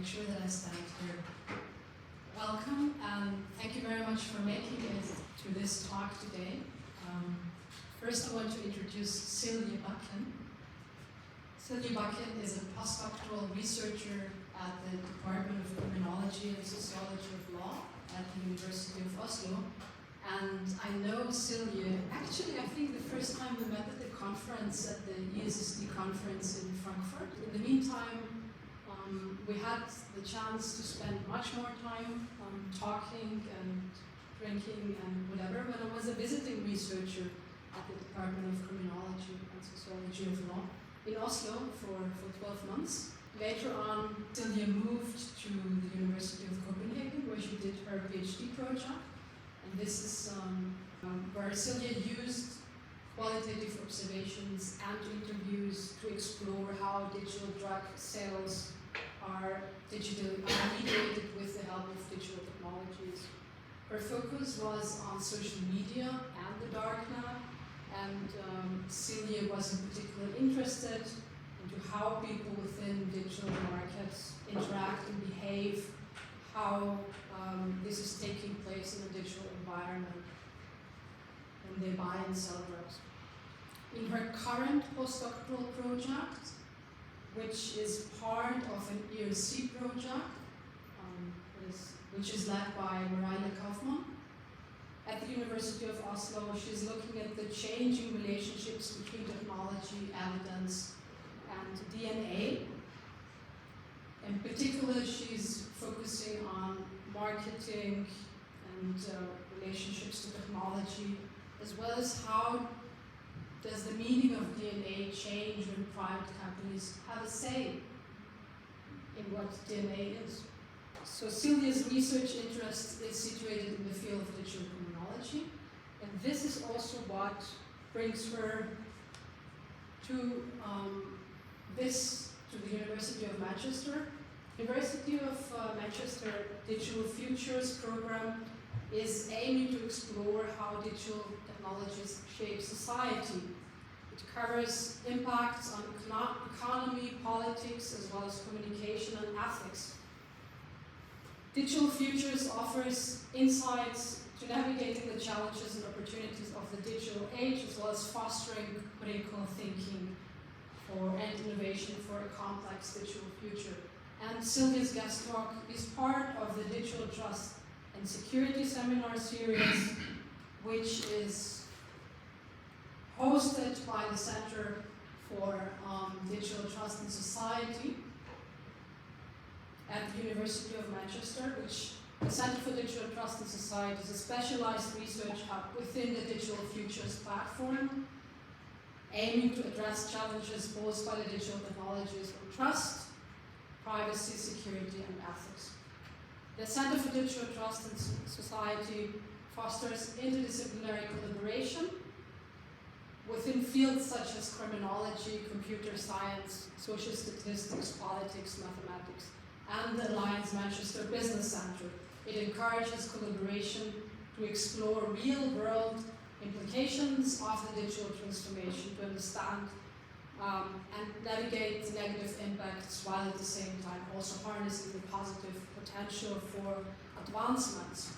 sure that I stand here. Welcome, and thank you very much for making it to this talk today. First, I want to introduce Silje Bakken. Silje Bakken is a postdoctoral researcher at the Department of Criminology and Sociology of Law at the University of Oslo. And I know Silje, actually I think the first time we met at the conference, at the ESSD conference in Frankfurt. In the meantime, we had the chance to spend much more time talking and drinking and whatever when I was a visiting researcher at the Department of Criminology and Sociology of Law in Oslo for 12 months. Later on, Silje moved to the University of Copenhagen where she did her PhD project. And this is where Silje used qualitative observations and interviews to explore how digital drug sales are mediated with the help of digital technologies. Her focus was on social media and the dark net, and Silje was in particular interested into how people within digital markets interact and behave, how this is taking place in a digital environment when they buy and sell drugs. In her current postdoctoral project, which is part of an ERC project, which is led by Marina Kaufmann. At the University of Oslo, she's looking at the changing relationships between technology, evidence, and DNA. In particular, she's focusing on marketing and relationships to technology, as well as how does the meaning of DNA change when private companies have a say in what DNA is. So Silje's research interest is situated in the field of digital criminology, and this is also what brings her to the University of Manchester. University of Manchester Digital Futures program is aiming to explore how digital technologies shape society. It covers impacts on economy, politics, as well as communication and ethics. Digital Futures offers insights to navigating the challenges and opportunities of the digital age, as well as fostering critical thinking and innovation for a complex digital future. And Silje's guest talk is part of the Digital Trust and Security Seminar Series, which is hosted by the Center for Digital Trust and Society at the University of Manchester, which the Center for Digital Trust and Society is a specialized research hub within the Digital Futures platform, aiming to address challenges posed by the digital technologies of trust, privacy, security, and ethics. The Center for Digital Trust and Society fosters interdisciplinary collaboration within fields such as criminology, computer science, social statistics, politics, mathematics, and the Alliance Manchester Business Centre. It encourages collaboration to explore real-world implications of the digital transformation, to understand and navigate negative impacts, while at the same time also harnessing the positive potential for advancements.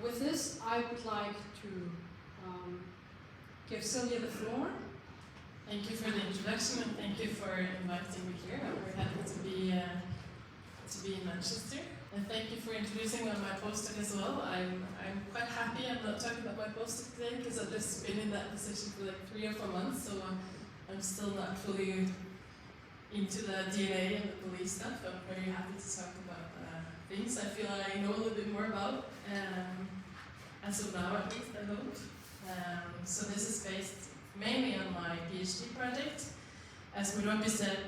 With this, I would like to give Silje the floor. Thank you for the introduction, and thank you for inviting me here. I'm very happy to be in Manchester. And thank you for introducing me on my postdoc as well. I'm quite happy I'm not talking about my postdoc today because I've just been in that position for like 3 or 4 months, so I'm still not fully into the DNA and the police stuff. I'm very happy to talk about things I feel I know a little bit more about, as of now at least, I hope. So this is based mainly on my PhD project. As Murobi said,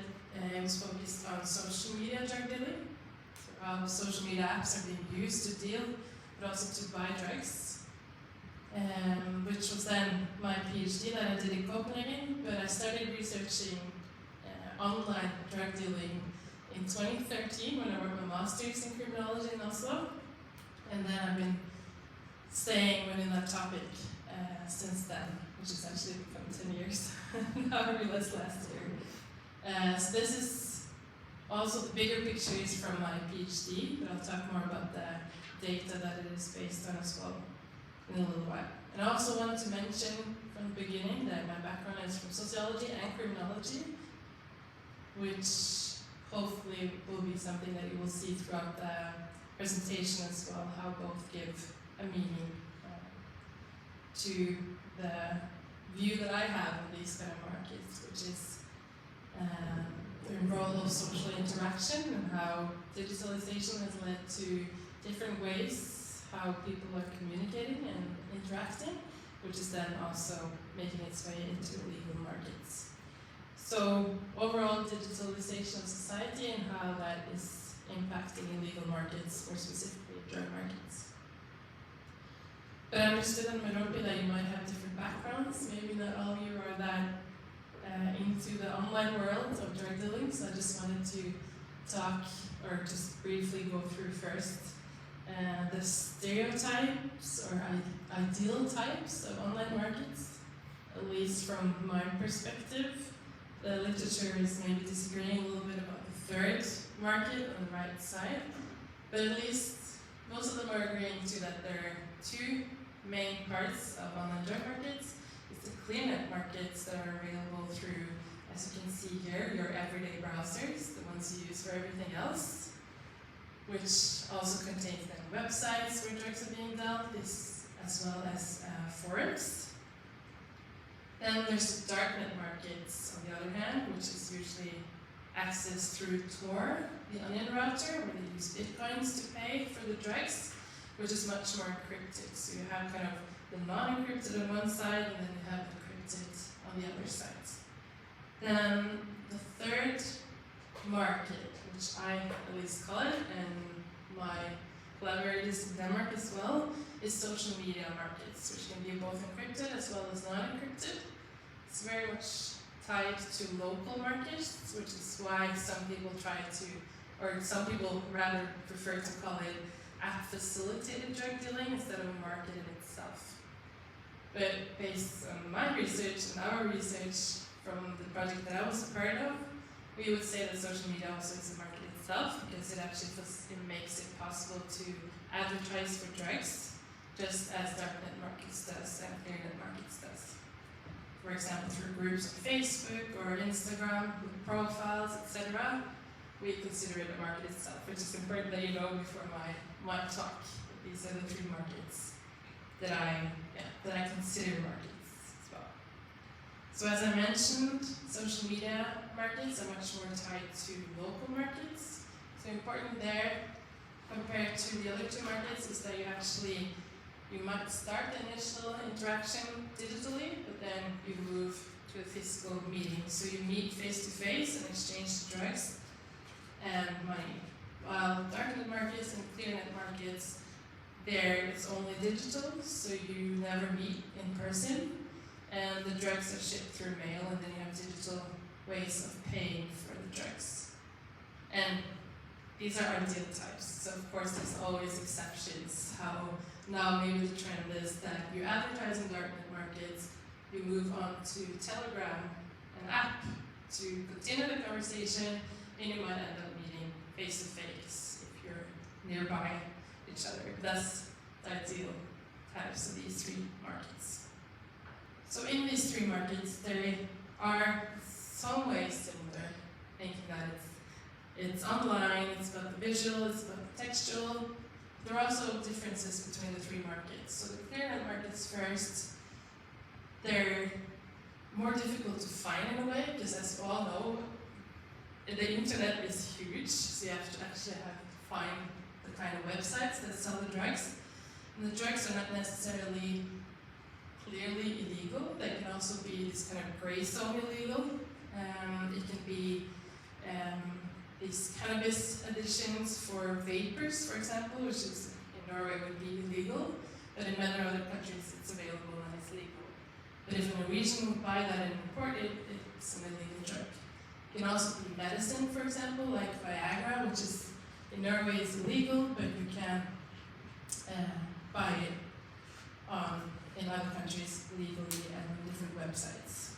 it was focused on social media drug dealing, so how social media apps are being used to deal, but also to buy drugs, which was then my PhD that I did in Copenhagen, but I started researching online drug dealing in 2013 when I wrote my master's in criminology in Oslo, and then I've been staying within that topic since then, which has actually become 10 years. Now I realized last year. So this is Also, the bigger picture is from my PhD, but I'll talk more about the data that it is based on as well in a little while. And I also want to mention from the beginning that my background is from Sociology and Criminology, which hopefully will be something that you will see throughout the presentation as well, how both give a meaning to the view that I have of these kind of markets, which is the role of social interaction and how digitalization has led to different ways how people are communicating and interacting, which is then also making its way into legal markets. So overall digitalization of society and how that is impacting illegal markets, or specifically drug markets. But I understood in the minority that you might have different backgrounds. Maybe not all of you are that into the online world of drug dealing, so I just wanted to talk, or just briefly go through first the stereotypes or ideal types of online markets, at least from my perspective. The literature is maybe disagreeing a little bit about the third market on the right side, but at least most of them are agreeing to that there are two main parts of online drug markets. It's the clear-net markets that are available through, as you can see here, your everyday browsers, the ones you use for everything else, which also contains then websites where drugs are being dealt, as well as forums. Then there's the darknet markets, on the other hand, which is usually accessed through Tor, the onion router, where they use bitcoins to pay for the drugs, which is much more encrypted. So you have kind of the non-encrypted on one side, and then you have encrypted on the other side. Then the third market, which I at least call it, and my collaborators in Denmark as well, is social media markets, which can be both encrypted as well as non-encrypted. It's very much tied to local markets, which is why some people some people rather prefer to call it app-facilitated drug dealing instead of a market in itself. But based on my research and our research from the project that I was a part of, we would say that social media also is a market itself, because it actually makes it possible to advertise for drugs, just as darknet markets does and clearnet markets does. For example, through groups on Facebook or Instagram with profiles, etc. We consider it a market itself, which is important that you know before my talk. These are the three markets that I consider markets as well. So as I mentioned, social media markets are much more tied to local markets. So important there, compared to the other two markets, is that you might start the initial interaction digitally, but then you move to a physical meeting. So you meet face to face and exchange drugs and money. While darknet markets and clearnet markets, there it's only digital, so you never meet in person, and the drugs are shipped through mail, and then you have digital ways of paying for the drugs. And these are ideal types, so of course there's always exceptions. How now maybe the trend is that you advertise in darknet markets, you move on to Telegram, an app, to continue the conversation, and you might end up meeting face to face if you're nearby each other. That's the ideal types of these three markets. So in these three markets, there are some ways similar, thinking that it's online, it's about the visual, it's about the textual. There are also differences between the three markets. So the clearnet markets first, they're more difficult to find in a way, because as we all know, the internet is huge, so you have to actually find the kind of websites that sell the drugs. And the drugs are not necessarily clearly illegal. They can also be this kind of gray zone illegal. It can be these cannabis additions for vapors, for example, which is in Norway would be illegal, but in many other countries it's available and it's legal. But if a Norwegian would buy that and import it, it's an illegal drug. It can also be medicine, for example, like Viagra, which is in Norway is illegal, but you can buy it in other countries legally and on different websites.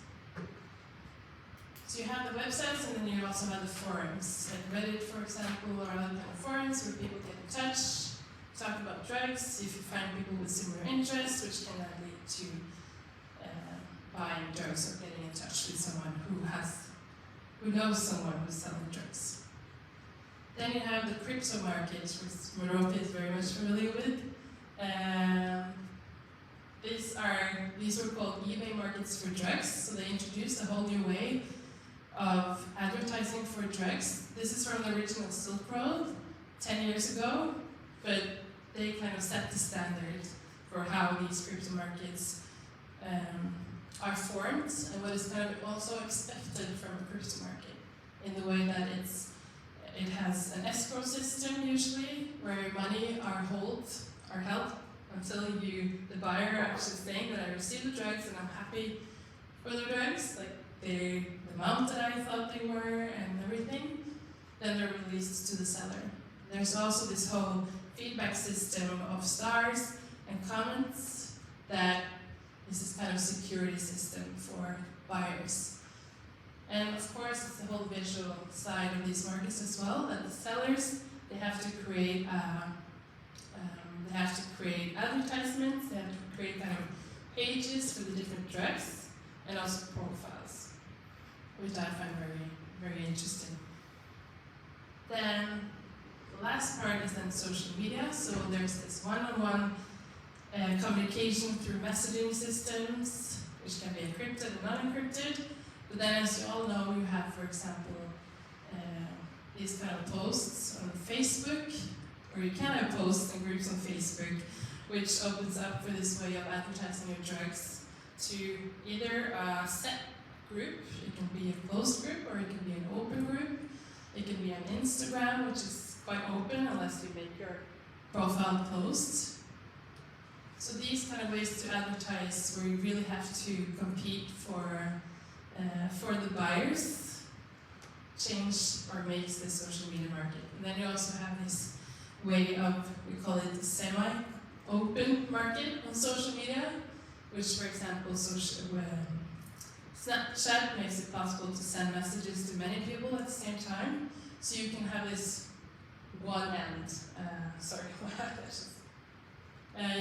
So you have the websites, and then you also have the forums, like Reddit, for example, or other kind of forums where people get in touch, talk about drugs, see if you find people with similar interests, which can then lead to buying drugs or getting in touch with someone who knows someone who's selling drugs. Then you have the crypto market, which Morocco is very much familiar with. These were called eBay markets for drugs, so they introduced a whole new way of advertising for drugs. This is from the original Silk Road, 10 years ago, but they kind of set the standard for how these crypto markets are formed and what is kind of also expected from a crypto market, in the way that it has an escrow system usually, where money are held until the buyer actually saying that I received the drugs and I'm happy for the drugs, like the amount that I thought they were and everything, then they're released to the seller. There's also this whole feedback system of stars and comments that is this kind of security system for buyers. And of course, it's the whole visual side of these markets as well, that the sellers, they have to create advertisements, they have to create kind of pages for the different drugs, and also profiles, which I find very, very interesting. Then the last part is then social media. So there's this one-on-one communication through messaging systems, which can be encrypted and non-encrypted. But then, as you all know, you have, for example, these kind of posts on Facebook, or you can have posts and groups on Facebook, which opens up for this way of advertising your drugs to either a set group, it can be a closed group, or it can be an open group. It can be on Instagram, which is quite open unless you make your profile closed. So these kind of ways to advertise, where you really have to compete for the buyers, change or makes the social media market. And then you also have this way of, we call it the semi-open market on social media, which, for example, Snapchat makes it possible to send messages to many people at the same time. So you can have this one end,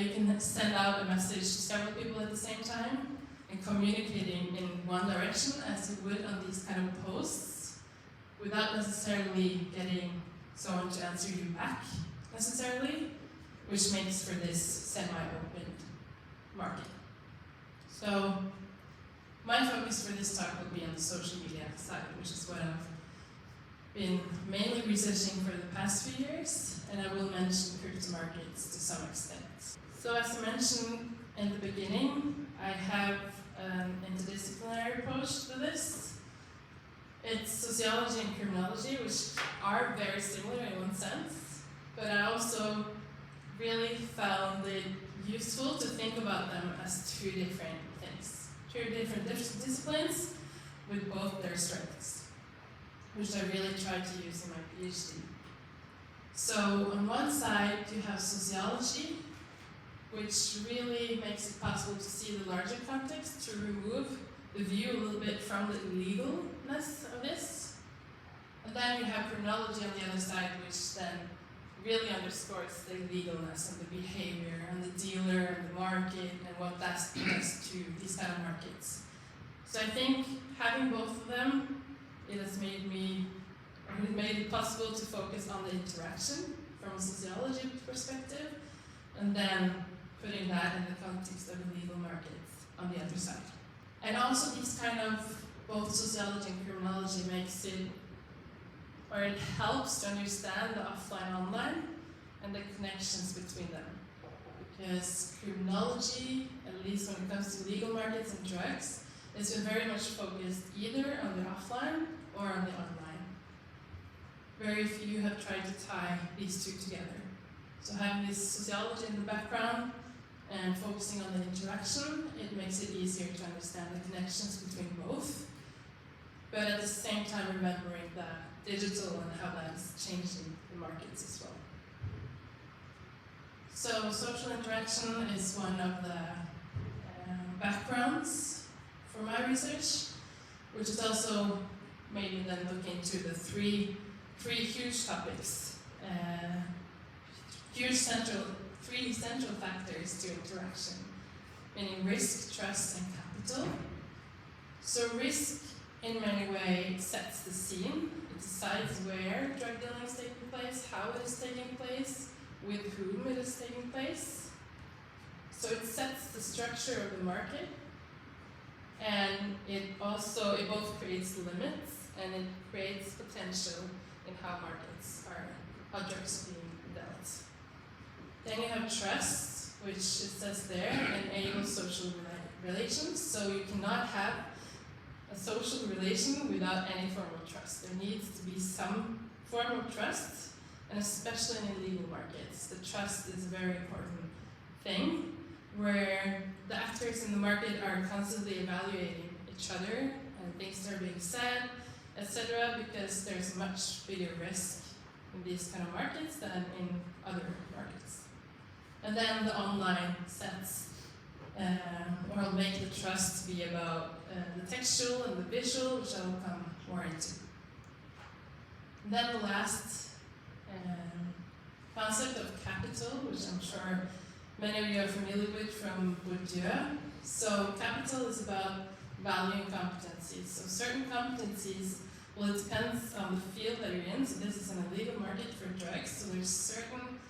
you can send out a message to several people at the same time and communicating in one direction as you would on these kind of posts, without necessarily getting someone to answer you back necessarily, which makes for this semi-open market. So my focus for this talk will be on the social media side, which is what I've been mainly researching for the past few years, and I will mention crypto markets to some extent. So as I mentioned in the beginning, I have an interdisciplinary approach to this. It's sociology and criminology, which are very similar in one sense, but I also really found it useful to think about them as two different things, two different disciplines with both their strengths, which I really tried to use in my PhD. So on one side, you have sociology, which really makes it possible to see the larger context, to remove the view a little bit from the illegalness of this. And then you have criminology on the other side, which then really underscores the legalness and the behavior and the dealer and the market and what that does to these kind of markets. So I think having both of them, it made it possible to focus on the interaction from a sociology perspective, and then putting that in the context of the legal markets on the other side. And also these kind of, both sociology and criminology makes it, or it helps to understand the offline online and the connections between them. Because criminology, at least when it comes to legal markets and drugs, has been very much focused either on the offline or on the online. Very few have tried to tie these two together. So having this sociology in the background and focusing on the interaction, it makes it easier to understand the connections between both, but at the same time remembering the digital and how that is changing the markets as well. So social interaction is one of the backgrounds for my research, which is also mainly then look into the three huge topics, three central factors to interaction, meaning risk, trust, and capital. So risk, in many ways, sets the scene. It decides where drug dealing is taking place, how it is taking place, with whom it is taking place. So it sets the structure of the market, and it both creates limits and it creates potential in how drugs are being dealt. Then you have trust, which it says there, enables social relations. So you cannot have a social relation without any form of trust. There needs to be some form of trust, and especially in illegal markets, the trust is a very important thing, where the actors in the market are constantly evaluating each other and things that are being said, etc., because there's much bigger risk in these kind of markets than in other markets. And then the online sets or make the trust be about the textual and the visual, which I will come more into. And then the last concept of capital, which I'm sure many of you are familiar with from Bourdieu. So capital is about valuing competencies. So certain competencies, well, it depends on the field that you're in. So this is an illegal market for drugs. So there's certain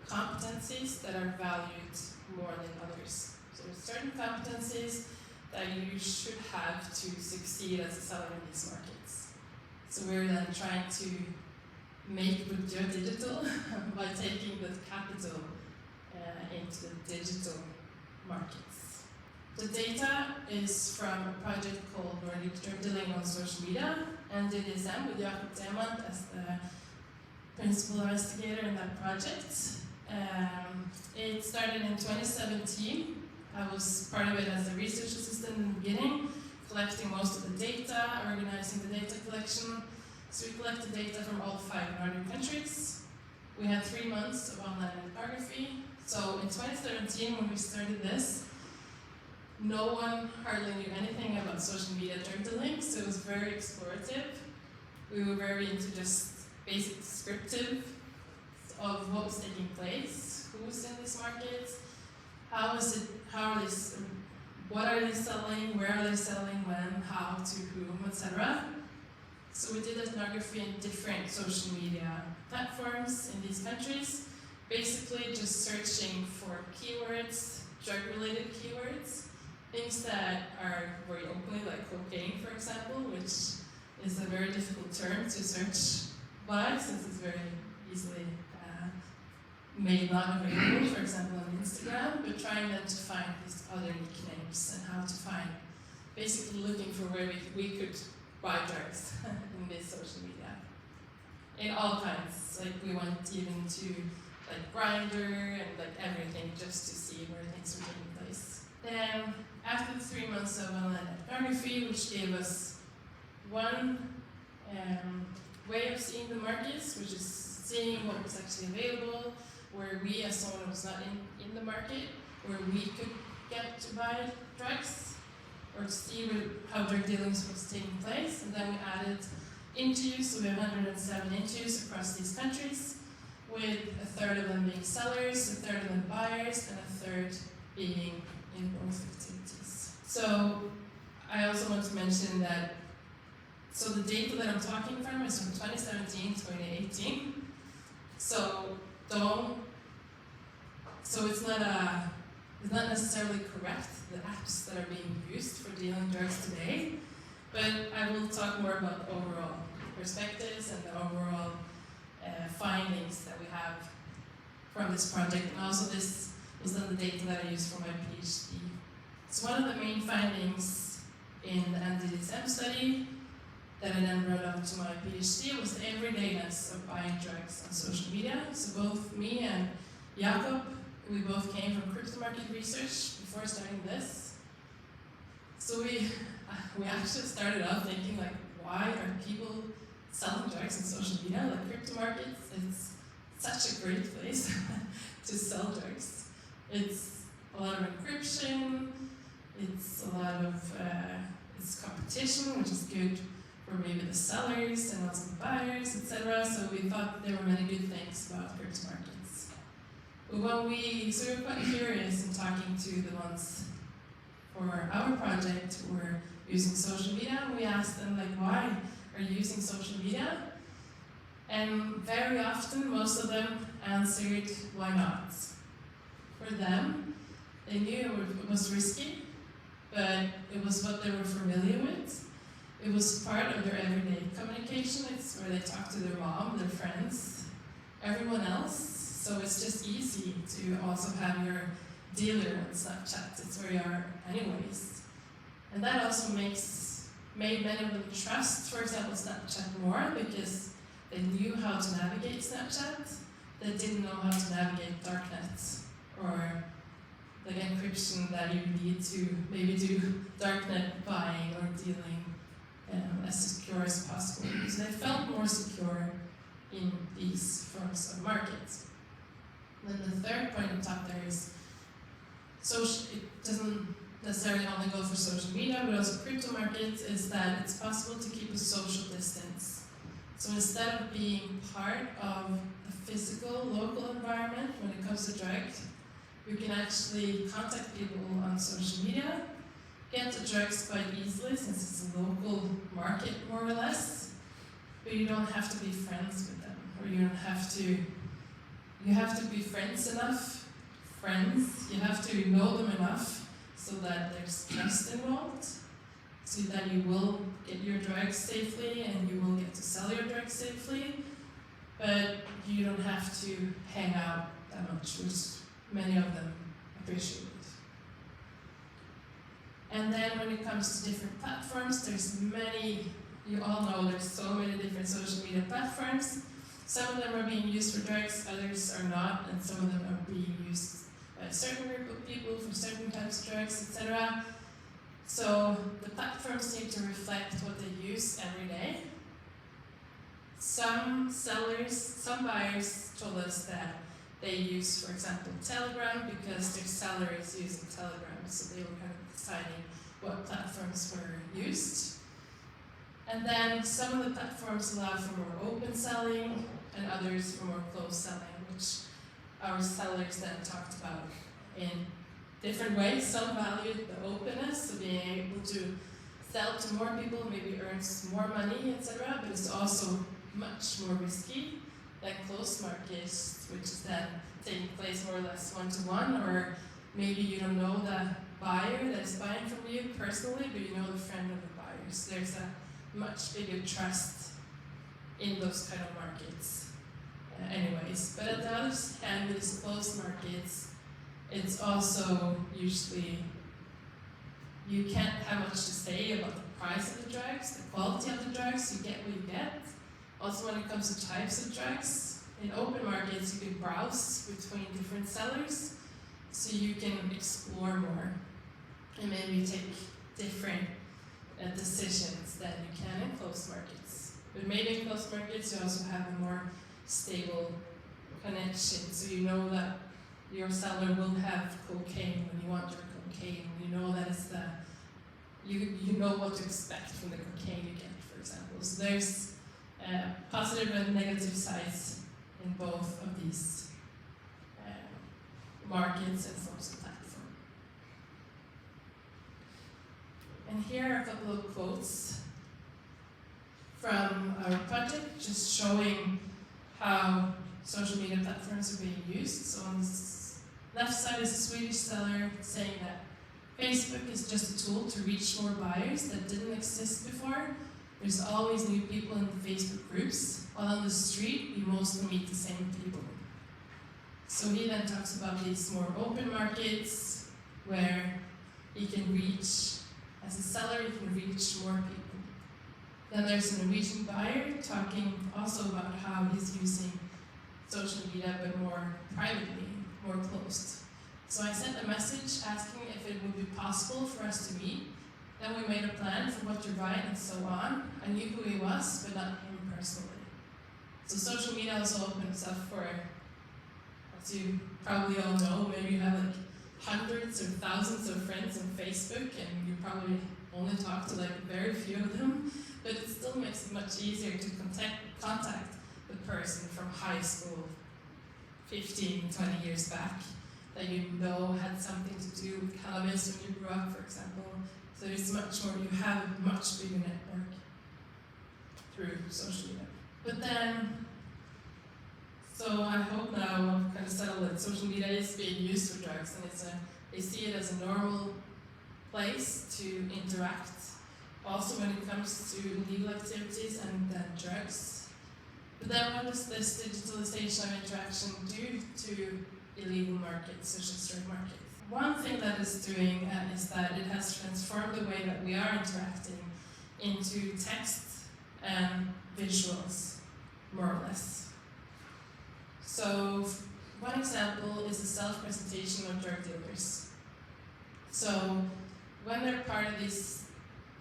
competencies that are valued more than others. So there's certain competencies that you should have to succeed as a seller in these markets. So we're then trying to make Bourdieu digital by taking the capital into the digital markets. The data is from a project called Nordic Drug Dealing on Social Media, and Digitalisation with Jakob Demand as the principal investigator in that project. It started in 2017. I was part of it as a research assistant in the beginning, collecting most of the data, organizing the data collection. So we collected data from all 5 Nordic countries. We had 3 months of online ethnography. So in 2017, when we started this, no one hardly knew anything about social media drug dealing, so it was very explorative. We were very into just basic descriptive of what was taking place, who's in these markets, what are they selling, where are they selling, when, how, to whom, etc. So we did ethnography in different social media platforms in these countries, basically just searching for keywords, drug-related keywords, things that are very openly, like cocaine, for example, which is a very difficult term to search by, since it's very easily made not available, for example, on Instagram, but trying then to find these other nicknames and how to find, basically looking for where we could buy drugs in this social media. In all kinds, like we went even to like Grindr and like everything just to see where things were taking place. Then after the 3 months of online ethnography, which gave us one way of seeing the markets, which is seeing what was actually available, where we as someone who was not in the market, where we could get to buy drugs, or to see how drug dealing was taking place. And then we added interviews, so we have 107 interviews across these countries, with a third of them being sellers, a third of them buyers, and a third being in both activities. So I also want to mention that, so the data that I'm talking from is from 2017 to 2018. So it's not necessarily correct, the apps that are being used for dealing drugs today, but I will talk more about the overall perspectives and the overall findings that we have from this project, and also this was then the data that I used for my PhD. So one of the main findings in the Digitalisation study that I then brought up to my PhD was the everydayness of buying drugs on social media. So both me and Jakob, we both came from crypto market research before starting this. So we actually started out thinking like, why are people selling drugs on social media? Like crypto markets, it's such a great place to sell drugs. It's a lot of encryption, it's a lot of it's competition, which is good were maybe the sellers and also the buyers, etc. So we thought there were many good things about crypto markets. But when we were quite curious in talking to the ones for our project who were using social media, we asked them like, why are you using social media? And very often, most of them answered, why not? For them, they knew it was risky, but it was what they were familiar with. It was part of their everyday communication. It's where they talk to their mom, their friends, everyone else. So it's just easy to also have your dealer on Snapchat. It's where you are anyways. And that also made many of them trust, for example, Snapchat more because they knew how to navigate Snapchat. They didn't know how to navigate darknet or like encryption that you need to maybe do darknet buying or dealing as secure as possible. So they felt more secure in these forms of markets. Then the third point on top there is it doesn't necessarily only go for social media, but also crypto markets, is that it's possible to keep a social distance. So instead of being part of a physical, local environment when it comes to drugs, you can actually contact people on social media, get the drugs quite easily since it's a local market more or less, but you don't have to be friends with them, or you have to be friends, you have to know them enough so that there's trust involved, so that you will get your drugs safely and you will get to sell your drugs safely, but you don't have to hang out that much, which many of them appreciate. And then when it comes to different platforms, there's many, you all know there's so many different social media platforms. Some of them are being used for drugs, others are not, and some of them are being used by a certain group of people for certain types of drugs, etc. So the platforms seem to reflect what they use every day. Some buyers told us that they use, for example, Telegram because their seller is using Telegram, so they were kind of deciding what platforms were used. And then some of the platforms allow for more open selling and others for more closed selling, which our sellers then talked about in different ways. Some valued the openness, so being able to sell to more people, maybe earns more money, etc. But it's also much more risky than closed markets, which is then taking place more or less one-to-one, or maybe you don't know the buyer that's buying from you personally, but you know the friend of the buyer. So there's a much bigger trust in those kind of markets anyways. But at the other hand, with these closed markets, it's also usually, you can't have much to say about the price of the drugs, the quality of the drugs, you get what you get. Also when it comes to types of drugs, in open markets you can browse between different sellers, so you can explore more and maybe take different decisions than you can in closed markets. But maybe in closed markets you also have a more stable connection, so you know that your seller will have cocaine when you want your cocaine. You know that it's you know what to expect from the cocaine you get, for example. So there's positive and negative sides in both of these markets and forms of platform. And here are a couple of quotes from our project, just showing how social media platforms are being used. So on the left side is a Swedish seller saying that Facebook is just a tool to reach more buyers that didn't exist before. There's always new people in the Facebook groups, while on the street you mostly meet the same people. So he then talks about these more open markets where you can reach, as a seller, you can reach more people. Then there's a Norwegian buyer talking also about how he's using social media but more privately, more closed. So I sent a message asking if it would be possible for us to meet. Then we made a plan for what to write and so on. I knew who he was, but not him personally. So social media also opens up for, as you probably all know, maybe you have like hundreds or thousands of friends on Facebook and you probably only talk to like very few of them, but it still still makes it much easier to contact the person from high school 15, 20 years back that you know had something to do with cannabis when you grew up, for example. So it's much more, you have a much bigger network through social media. But then, so I hope now I've kind of settled that social media is being used for drugs, and they see it as a normal place to interact, also when it comes to legal activities and then drugs. But then what does this digitalization of interaction do to illegal markets, such as drug markets? One thing that it's doing is that it has transformed the way that we are interacting into text and visuals, more or less. So one example is the self-presentation of drug dealers. So when they're part of these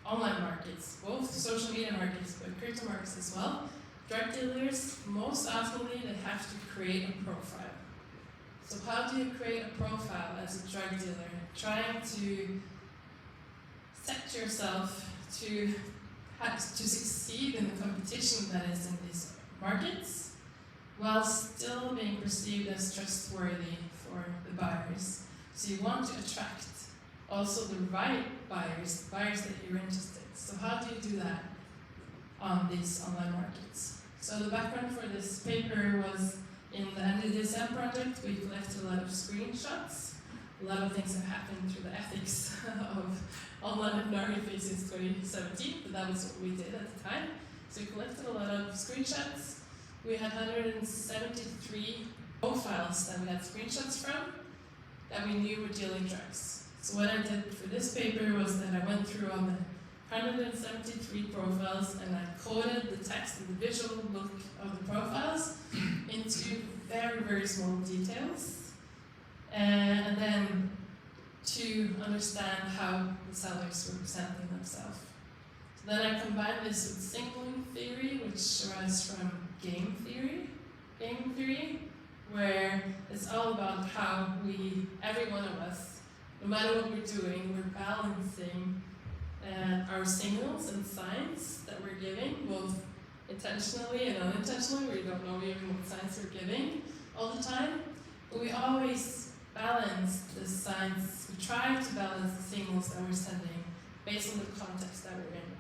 online markets, both social media markets but crypto markets as well, drug dealers, most often they have to create a profile. So how do you create a profile as a drug dealer? Trying to set yourself to succeed in the competition that is in these markets, while still being perceived as trustworthy for the buyers. So you want to attract also the right buyers that you're interested in. So how do you do that on these online markets? So the background for this paper was in the DSM project. We collected a lot of screenshots. A lot of things have happened through the ethics of online pornography since 2017, but that was what we did at the time. So we collected a lot of screenshots. We had 173 profiles that we had screenshots from that we knew were dealing drugs. So what I did for this paper was that I went through all the 173 profiles and I coded the text and the visual look of the profiles into very, very small details. And then to understand how the sellers were presenting themselves. So then I combined this with signaling theory, which arises from game theory, where it's all about how every one of us, no matter what we're doing, we're balancing our signals and signs that we're giving, both intentionally and unintentionally, where you don't know even what signs we're giving all the time. But we always balance the signs, we try to balance the signals that we're sending based on the context that we're in.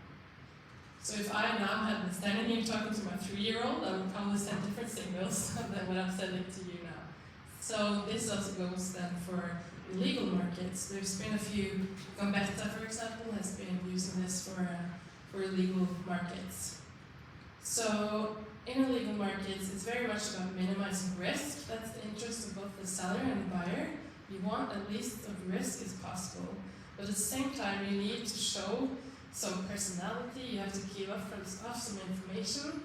So if I now had been standing here talking to my 3-year-old, I would probably send different signals than what I'm sending to you now. So this also goes then for illegal markets. There's been a few, Gambetta for example, has been using this for illegal markets. So in illegal markets, it's very much about minimizing risk. That's the interest of both the seller and the buyer. You want as least of risk as possible, but at the same time you need to show some personality, you have to keep off some information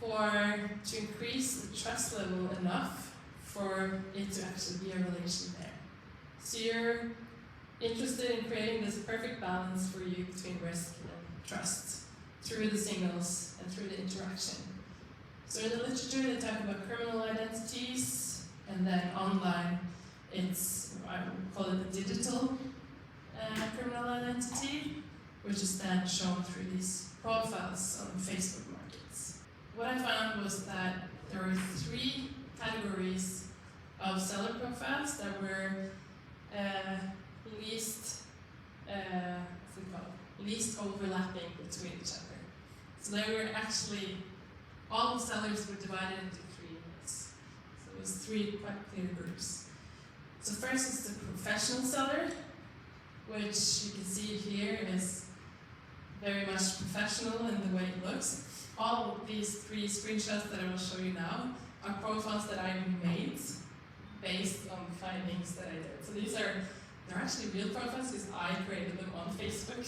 to increase the trust level enough for it to actually be a relation there. So you're interested in creating this perfect balance for you between risk and trust through the signals and through the interaction. So in the literature they talk about criminal identities, and then online I would call it the digital criminal identity, which is then shown through these profiles on Facebook markets. What I found was that there were 3 categories of seller profiles that were least overlapping between each other. So they were actually, all the sellers were divided into 3 units. So it was 3 quite clear groups. So first is the professional seller, which you can see here is very much professional in the way it looks. All of these 3 screenshots that I will show you now are profiles that I made based on the findings that I did. So they're actually real profiles because I created them on Facebook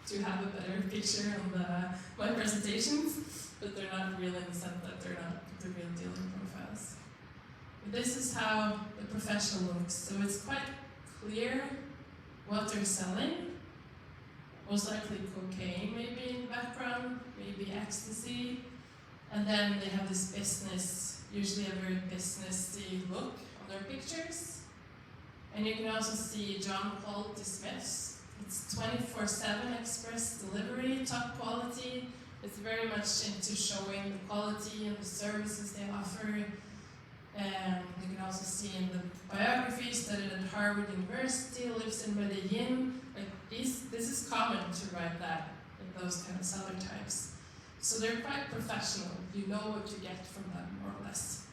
to have a better picture on my presentations, but they're not real in the sense that they're not the real dealer profiles. But this is how the professional looks. So it's quite clear what they're selling. Most likely cocaine maybe in the background, maybe ecstasy. And then they have this business, usually a very businessy look on their pictures. And you can also see John Paul dismissed. It's 24/7 express delivery, really top quality. It's very much into showing the quality of the services they offer. You can also see in the biography, studied at Harvard University, lives in Medellin. Like this is common to write that in those kind of seller types. So they're quite professional. You know what you get from them, more or less.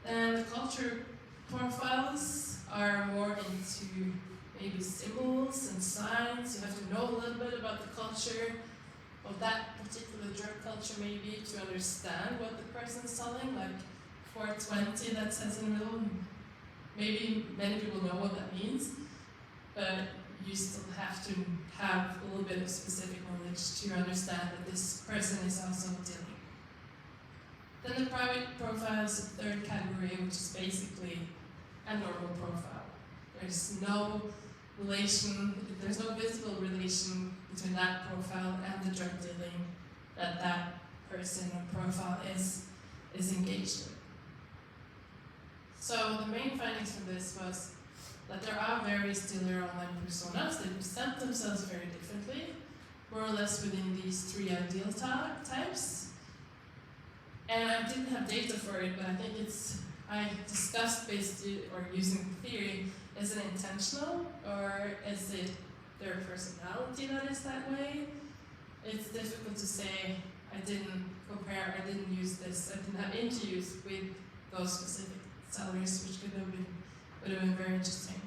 And the culture profiles are more into maybe symbols and signs. You have to know a little bit about the culture of that particular drug culture, maybe, to understand what the person's selling, like 420 that says in the middle. Maybe many people know what that means, but you still have to have a little bit of specific knowledge to understand that this person is also dealing. Then the private profile is the third category, which is basically a normal profile. There's no relation, there's no visible relation between that profile and the drug dealing that person or profile is engaged with. So the main findings from this was that there are various dealer online personas. They present themselves very differently, more or less within these three ideal types. And I didn't have data for it, but I think I discussed based or using theory, is it intentional or is it their personality that is that way? It's difficult to say. I didn't compare, I didn't use this, I didn't have interviews with those specific sellers, which would have been very interesting.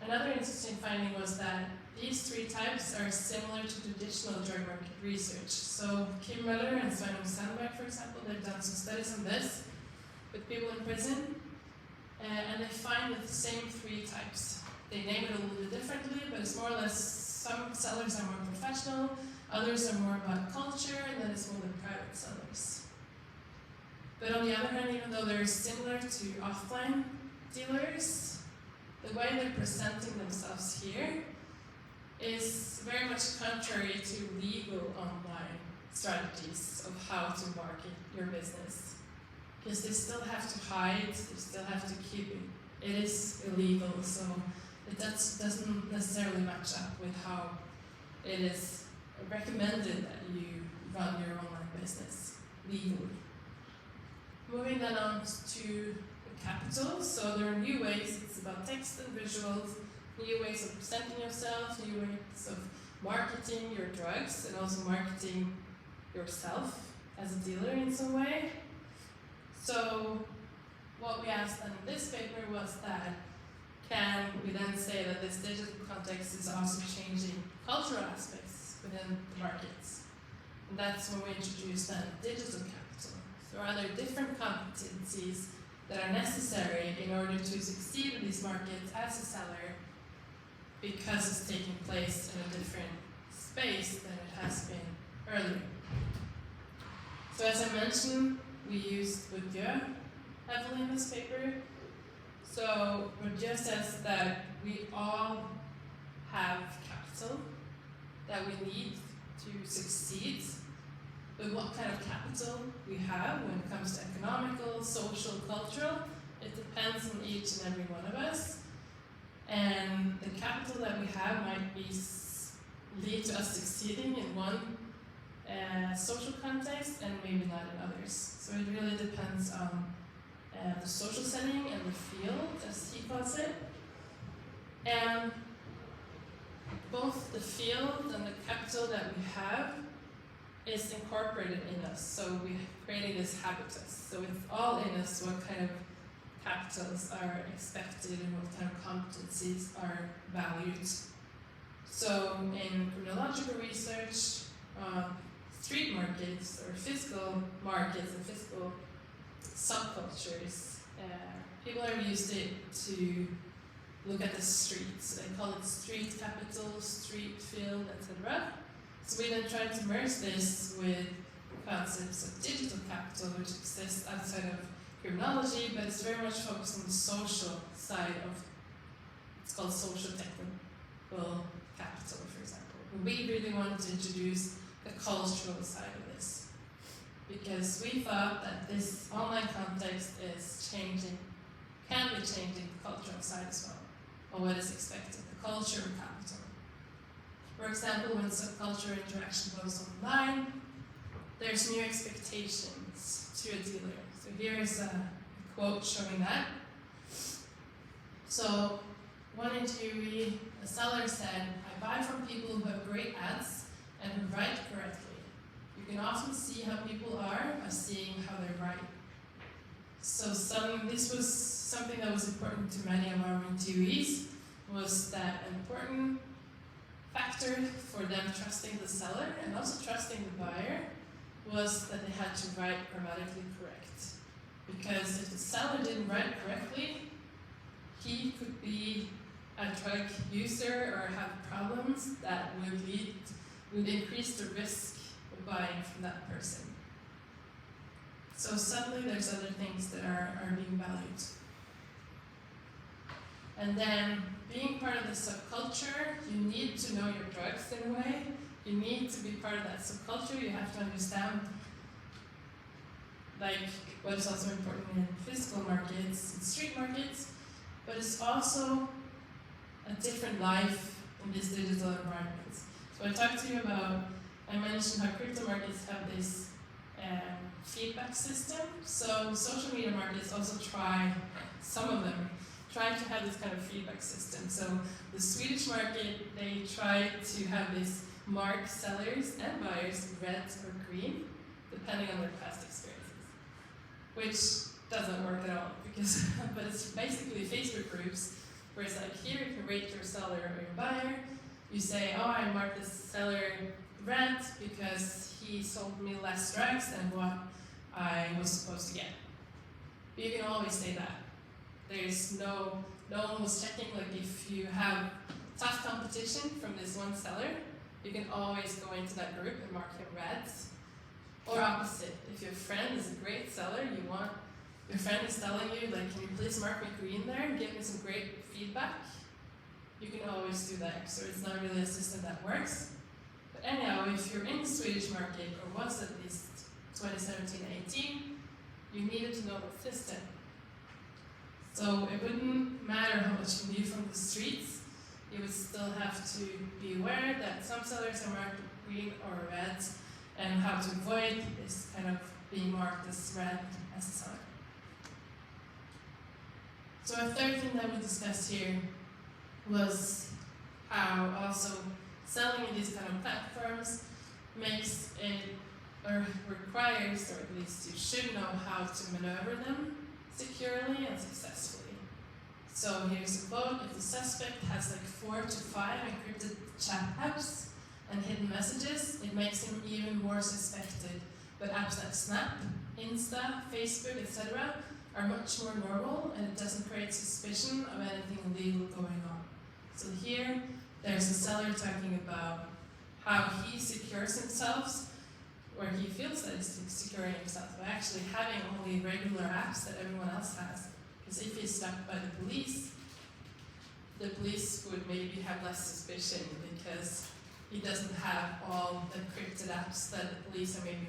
Another interesting finding was that these three types are similar to traditional drug market research. So Kim Miller and Sveinung Sandberg, for example, they've done some studies on this with people in prison, and they find that the same three types. They name it a little bit differently, but it's more or less some sellers are more professional, others are more about culture, and then it's more the private sellers. But on the other hand, even though they're similar to offline dealers, the way they're presenting themselves here is very much contrary to legal online strategies of how to market your business. Because they still have to hide, they still have to keep it. It is illegal, so it doesn't necessarily match up with how it is recommended that you run your online business legally. Moving then on to the capital. So there are new ways, it's about text and visuals, new ways of presenting yourself, new ways of marketing your drugs, and also marketing yourself as a dealer in some way. So what we asked in this paper was that, can we then say that this digital context is also changing cultural aspects within the markets? And that's when we introduced then digital capital. So are there different competencies that are necessary in order to succeed in these markets as a seller, because it's taking place in a different space than it has been earlier? So as I mentioned, we used Bourdieu heavily in this paper. So Bourdieu says that we all have capital that we need to succeed. But what kind of capital we have when it comes to economical, social, cultural, it depends on each and every one of us. And the capital that we have might lead to us succeeding in one social context and maybe not in others. So it really depends on the social setting and the field, as he calls it. And both the field and the capital that we have is incorporated in us. So we're creating this habitus. So it's all in us what kind of capitals are expected and what kind of competencies are valued. So in criminological research, street markets or physical markets and physical subcultures, people are used it to look at the streets. They call it street capital, street field, etc. So we then tried to merge this with concepts of digital capital, which exists outside of criminology, but it's very much focused on the social side of, it's called social technical capital, for example. We really wanted to introduce the cultural side of this, because we thought that this online context is changing, can be changing the cultural side as well, or what is expected, the culture of capital. For example, when subculture interaction goes online, there's new expectations to a dealer. So here is a quote showing that. So one interviewee, a seller said, "I buy from people who have great ads and who write correctly. You can often see how people are by seeing how they write." So this was something that was important to many of our interviewees, was that an important factor for them trusting the seller and also trusting the buyer was that they had to write grammatically correct. Because if the seller didn't write correctly, he could be a drug user or have problems that would increase the risk of buying from that person. So suddenly there's other things that are being valued. And then being part of the subculture, you need to know your drugs in a way. You need to be part of that subculture. You have to understand what is also important in physical markets and street markets, but it's also a different life in this digital environment. So I mentioned how crypto markets have this feedback system. So social media markets also some of them try to have this kind of feedback system. So the Swedish market, they try to have this mark sellers and buyers red or green, depending on their past experiences, which doesn't work at all, but it's basically Facebook groups where it's like, here you can rate your seller or your buyer. You say, oh, I marked this seller red because he sold me less drugs than what I was supposed to get. But you can always say that. There's no one was checking, like if you have tough competition from this one seller, you can always go into that group and mark him red. Or opposite, if your friend is a great seller, your friend is telling you, like, can you please mark me green there and give me some great feedback? You can always do that, so it's not really a system that works. But anyhow, if you're in the Swedish market, or was at least 2017-18, you needed to know the system. So it wouldn't matter how much you knew from the streets, you would still have to be aware that some sellers are marked green or red, and how to avoid this kind of being marked as red as a seller. So a third thing that we discussed here was how also selling in these kind of platforms makes it, or requires, or at least you should know how to maneuver them securely and successfully. So here's a quote: if the suspect has like 4 to 5 encrypted chat apps and hidden messages, it makes him even more suspected. But apps like Snap, Insta, Facebook, etc. are much more normal, and it doesn't create suspicion of anything illegal going on. So here, there's a seller talking about how he secures himself, or he feels that he's securing himself by actually having only regular apps that everyone else has. Because if he's stopped by the police would maybe have less suspicion because he doesn't have all the encrypted apps that the police are maybe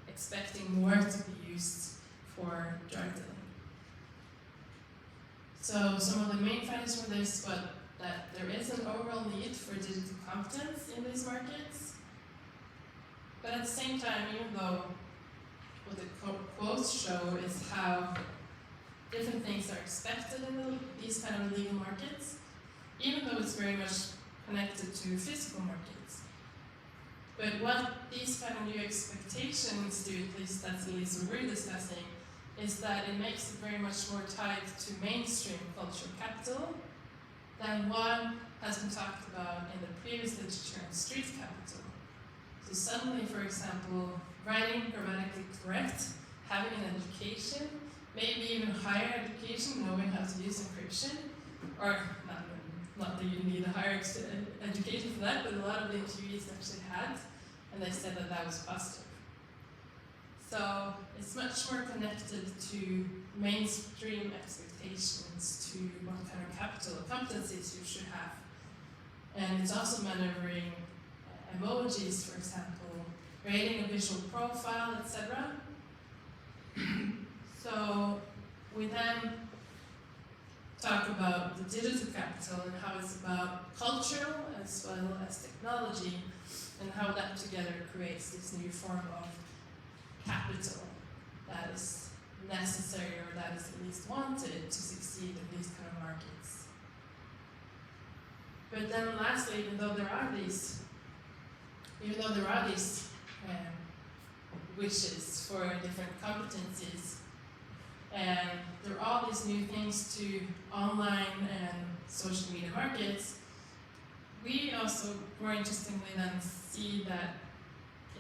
expecting more to be used for drug dealing. So some of the main findings from this was that there is an overall need for digital competence in these markets. But at the same time, even though what the quotes show is how different things are expected in these kind of legal markets, even though it's very much connected to physical markets. But what these kind of new expectations do, at least that's what we're discussing, is that it makes it very much more tied to mainstream cultural capital than what has been talked about in the previous literature on street capital. So suddenly, for example, writing grammatically correct, having an education, maybe even higher education, knowing how to use encryption, or not that you need a higher education for that, but a lot of the interviewees actually had, and they said that that was positive. So it's much more connected to mainstream expectations, to what kind of capital competencies you should have. And it's also maneuvering emojis, for example, creating a visual profile, etc. So we then talk about the digital capital and how it's about cultural as well as technology, and how that together creates this new form of capital that is necessary, or that is at least wanted to succeed in these kind of markets. But then lastly, even though there are these wishes for different competencies, and there are all these new things to online and social media markets, we also, more interestingly then, see that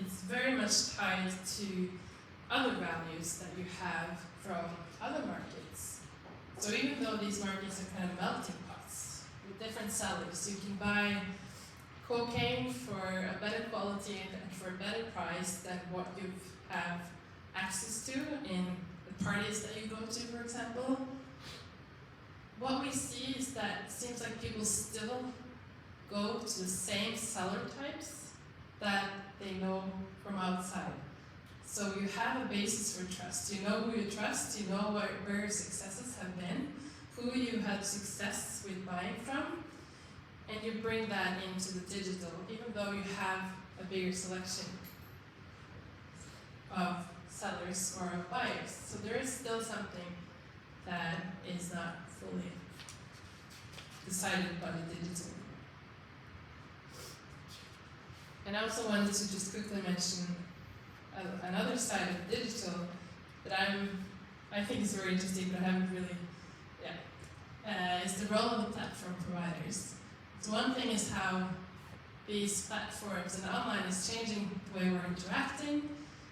it's very much tied to other values that you have from other markets. So even though these markets are kind of melting pots with different sellers, you can buy cocaine for a better quality and for a better price than what you have access to in the parties that you go to, for example. What we see is that it seems like people still go to the same seller types that they know from outside. So you have a basis for trust. You know who you trust, you know where your successes have been, who you had success with buying from, and you bring that into the digital, even though you have a bigger selection of sellers or of buyers. So there is still something that is not fully decided by the digital. And I also wanted to just quickly mention another side of digital that I think is very interesting, but I haven't really, is the role of the platform providers. So one thing is how these platforms and online is changing the way we're interacting,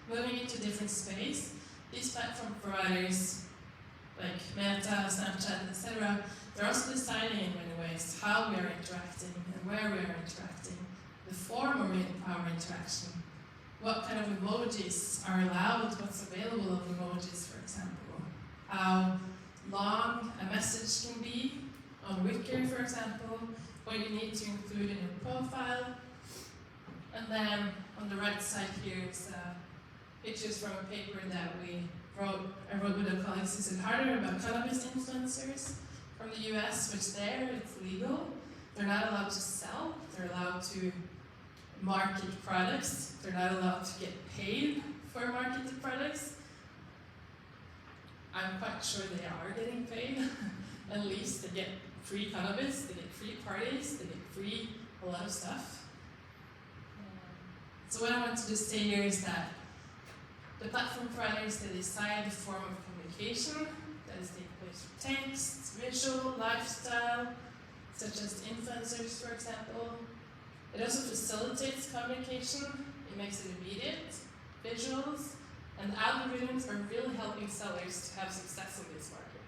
moving into different space. These platform providers, like Meta, Snapchat, etc., they're also deciding in many ways how we are interacting and where we are interacting, the form of our interaction, what kind of emojis are allowed, what's available of emojis, for example, how long a message can be on Wiki, for example, what you need to include in your profile. And then on the right side here is pictures from a paper that I wrote with a colleague, Silje Anderdal Bakken, about cannabis influencers from the US, which there it's legal. They're not allowed to sell, they're allowed to market products, they're not allowed to get paid for marketed products. I'm quite sure they are getting paid. At least they get free cannabis, they get free parties, they get free a lot of stuff. So what I want to just say here is that the platform providers, they decide the form of communication that is taking place through text, visual, lifestyle, such as influencers, for example. It also facilitates communication, it makes it immediate, visuals, and algorithms are really helping sellers to have success in this market.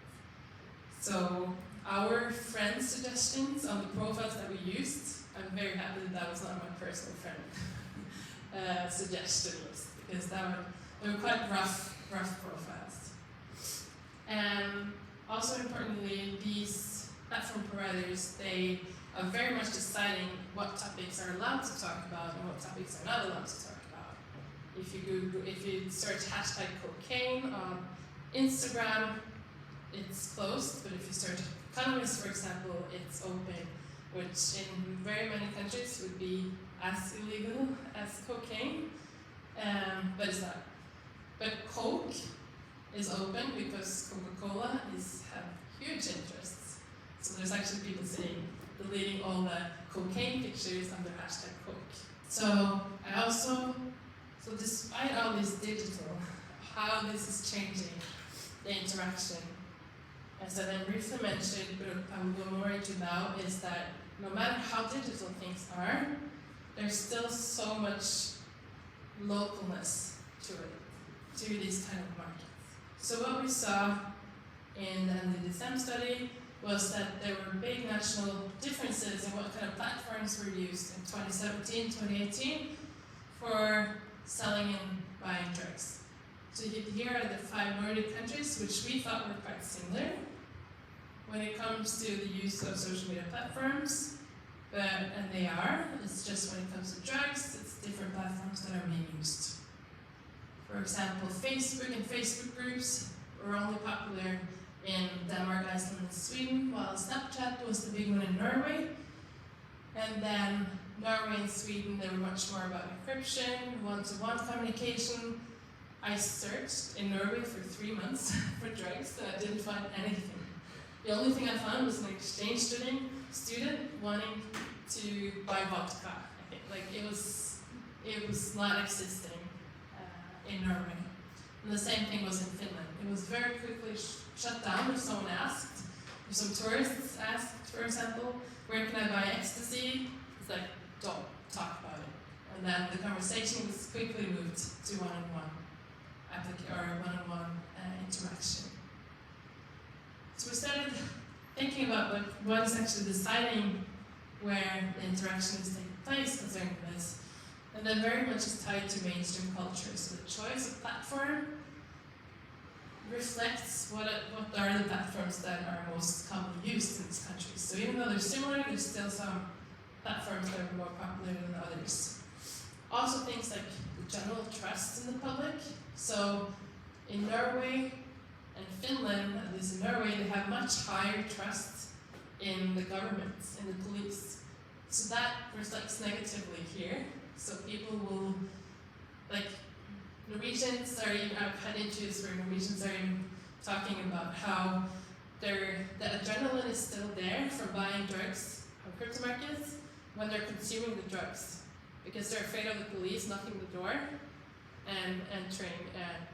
So our friend suggestions on the profiles that we used, I'm very happy that was not my personal friend suggestion list, because they were quite rough profiles. And also importantly, these platform providers, they are very much deciding what topics are allowed to talk about and what topics are not allowed to talk about. If you search hashtag cocaine on Instagram, it's closed, but if you search cannabis, for example, it's open, which in very many countries would be as illegal as cocaine, but it's not. But Coke is open because Coca-Cola have huge interests. So there's actually people deleting all the cocaine pictures under hashtag Coke. So despite all this digital, how this is changing the interaction, as I then briefly mentioned, but I will go more into now, is that no matter how digital things are, there's still so much localness to it, to these kind of markets. So what we saw in the DSM study was that there were big national differences in what kind of platforms were used in 2017, 2018 for selling and buying drugs. So here are the 5 Nordic countries, which we thought were quite similar when it comes to the use of social media platforms, and they are. It's just when it comes to drugs, it's different platforms that are being used. For example, Facebook and Facebook groups were only popular in Denmark, Iceland, and Sweden, while Snapchat was the big one in Norway. And then Norway and Sweden, they were much more about encryption, one-to-one communication. I searched in Norway for 3 months for drugs, and I didn't find anything. The only thing I found was an exchange student wanting to buy vodka. I think it was not existing in Norway. And the same thing was in Finland. It was very quickly shut down if someone asked. If some tourists asked, for example, where can I buy ecstasy? It's like, don't talk about it. And then the conversation was quickly moved to one-on-one interaction. So we started thinking about what is actually deciding where the interaction is taking place concerning this. And then very much is tied to mainstream culture. So the choice of platform reflects what are the platforms that are most commonly used in these countries. So even though they're similar, there's still some platforms that are more popular than others. Also things like the general trust in the public. So in Norway and Finland, at least in Norway, they have much higher trust in the government, in the police. So that reflects negatively here. So people will, like, Norwegians are even, I've had interviews where Norwegians are even talking about how the adrenaline is still there from buying drugs from crypto markets when they're consuming the drugs, because they're afraid of the police knocking the door and entering and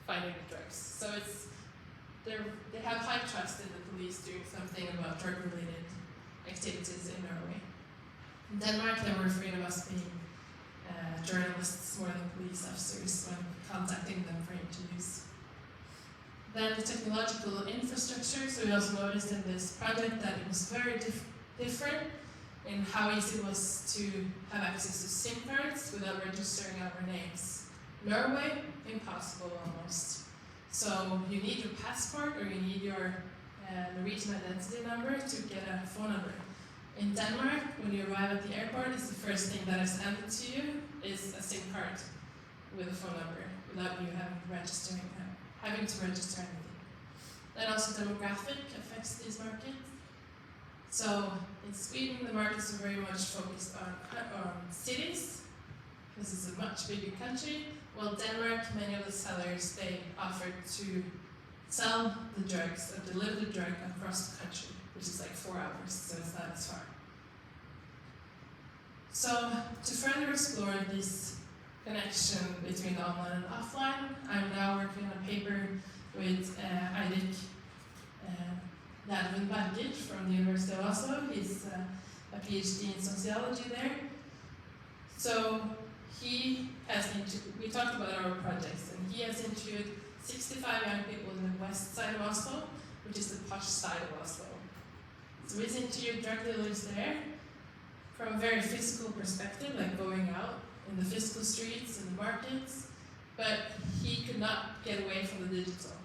finding the drugs. So they have high trust in the police doing something about drug-related activities in Norway. In Denmark, they were afraid of us being journalists more than police officers when contacting them for interviews. Then the technological infrastructure, so we also noticed in this project that it was very different in how easy it was to have access to SIM cards without registering our names. Norway, impossible almost. So you need your passport or you need your Norwegian identity number to get a phone number. In Denmark, when you arrive at the airport, it's the first thing that is handed to you is a SIM card with a phone number without you having to register anything. Then also demographic affects these markets. So in Sweden, the markets are very much focused on cities, because it's a much bigger country. While Denmark, many of the sellers, they offered to sell the drugs or deliver the drug across the country, which is like 4 hours, so it's not as far. So to further explore this connection between online and offline, I'm now working on a paper with Eirik Bakken from the University of Oslo. He's a PhD in sociology there. So we talked about our projects, and he has interviewed 65 young people in the west side of Oslo, which is the posh side of Oslo. So he's interviewed drug dealers there from a very physical perspective, like going out in the physical streets and the markets, but he could not get away from the digital.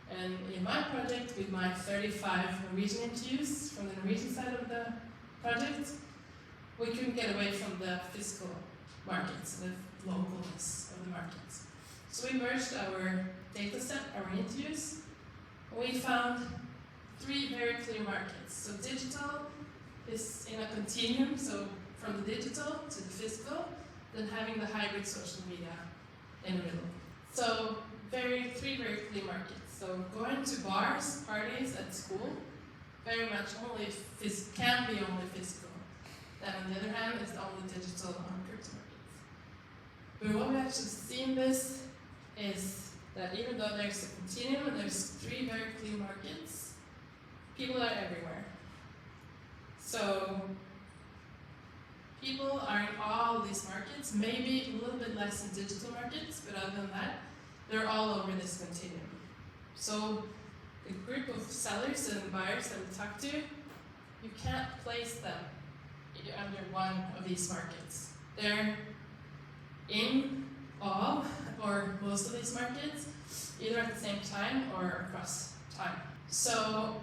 And in my project, with my 35 Norwegian interviews from the Norwegian side of the project, we couldn't get away from the physical markets, the localness of the markets. So we merged our data set, our interviews, and we found 3 very clear markets. So digital is in a continuum, so from the digital to the physical, then having the hybrid social media in the middle. So 3 very clear markets. So going to bars, parties at school, very much can be only physical. Then on the other hand, it's only digital on crypto markets. But what we actually see in this is that even though there's a continuum and there's 3 very clear markets, people are everywhere. So people are in all these markets, maybe a little bit less in digital markets, but other than that, they're all over this continuum. So the group of sellers and buyers that we talk to, you can't place them under one of these markets. They're in all or most of these markets, either at the same time or across time. So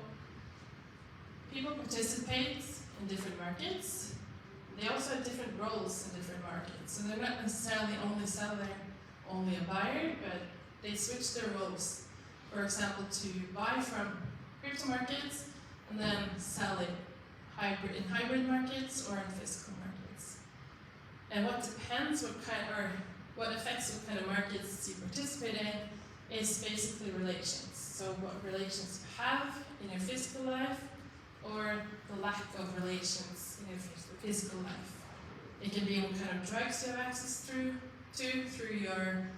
people participate in different markets. They also have different roles in different markets. So they're not necessarily only seller, only a buyer, but they switch their roles. For example, to buy from crypto markets, and then sell it in hybrid markets or in physical markets. And what affects what kind of markets you participate in is basically relations. So what relations you have in your physical life, or the lack of relations in your physical life. It can be what kind of drugs you have access through your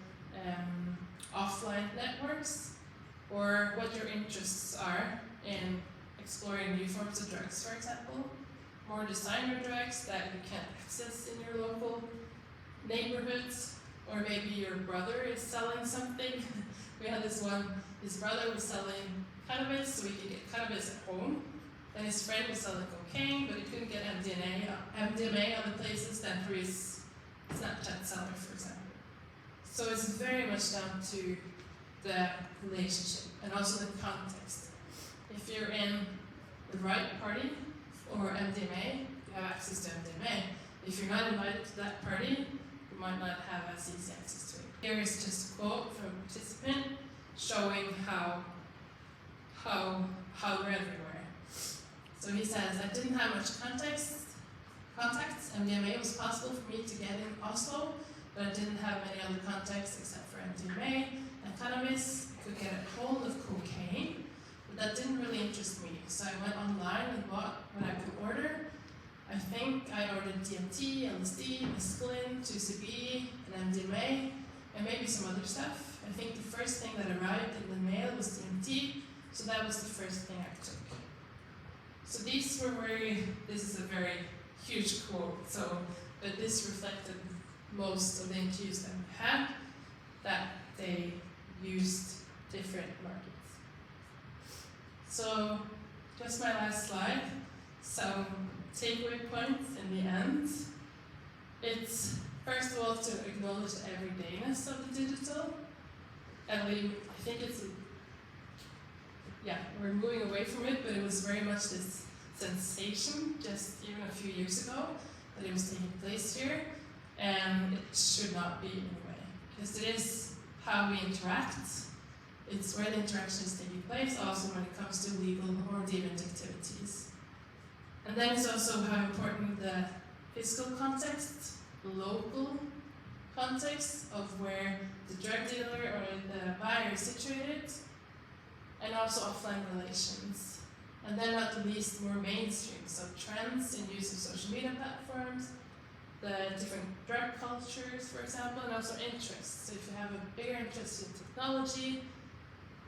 offline networks, or what your interests are in exploring new forms of drugs, for example. More designer drugs that you can't access in your local neighborhoods, or maybe your brother is selling something. We had this one, his brother was selling cannabis, so he could get cannabis at home. Then his friend was selling cocaine, but he couldn't get MDMA other places than through his Snapchat seller, for example. So it's very much down to the relationship and also the context. If you're in the right party for MDMA, you have access to MDMA. If you're not invited to that party, you might not have as easy access to it. Here is just a quote from a participant showing how we're everywhere. So he says, I didn't have much contacts. MDMA was possible for me to get in Oslo, but I didn't have many other contacts except for MDMA and cannabis. I could get a hold of cocaine, but that didn't really interest me. So I went online and bought what I could order. I think I ordered DMT, LSD, mescaline, 2CB, and MDMA, and maybe some other stuff. I think the first thing that arrived in the mail was DMT, so that was the first thing I took. So these were this is a very huge quote, but this reflected most of the interviews that we had, that they used different markets. So just my last slide, some takeaway points in the end. It's first of all to acknowledge the everydayness of the digital, and I think we're moving away from it, but it was very much this sensation just even a few years ago that it was taking place here, and it should not be in a way, because it is how we interact. It's where the interaction is taking place, also when it comes to legal or deviant activities. And then it's also how important the physical context, the local context of where the drug dealer or the buyer is situated, and also offline relations. And then not the least, more mainstream, so trends in use of social media platforms, the different drug cultures, for example, and also interests. So if you have a bigger interest in technology,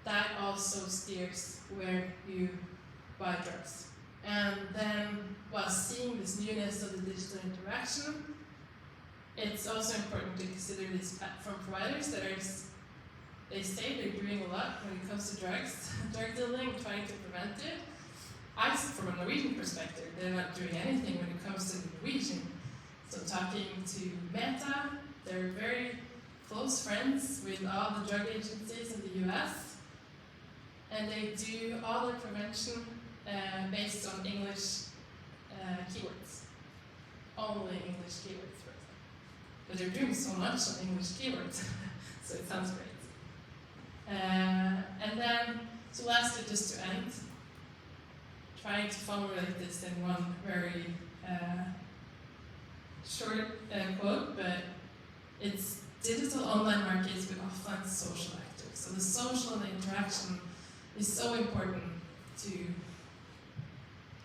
that also steers where you buy drugs. And then, while seeing this newness of the digital interaction, it's also important to consider these platform providers that they say they're doing a lot when it comes to drugs, drug dealing, trying to prevent it. From a Norwegian perspective, they're not doing anything when it comes to the Norwegian. So talking to Meta, they're very close friends with all the drug agencies in the US, and they do all their prevention based on English keywords. Only English keywords, for example. But they're doing so much on English keywords, so it sounds great. And then, so lastly, just to end, trying to formulate this in one very short quote, but it's digital online markets with offline social actors. So the social and the interaction is so important to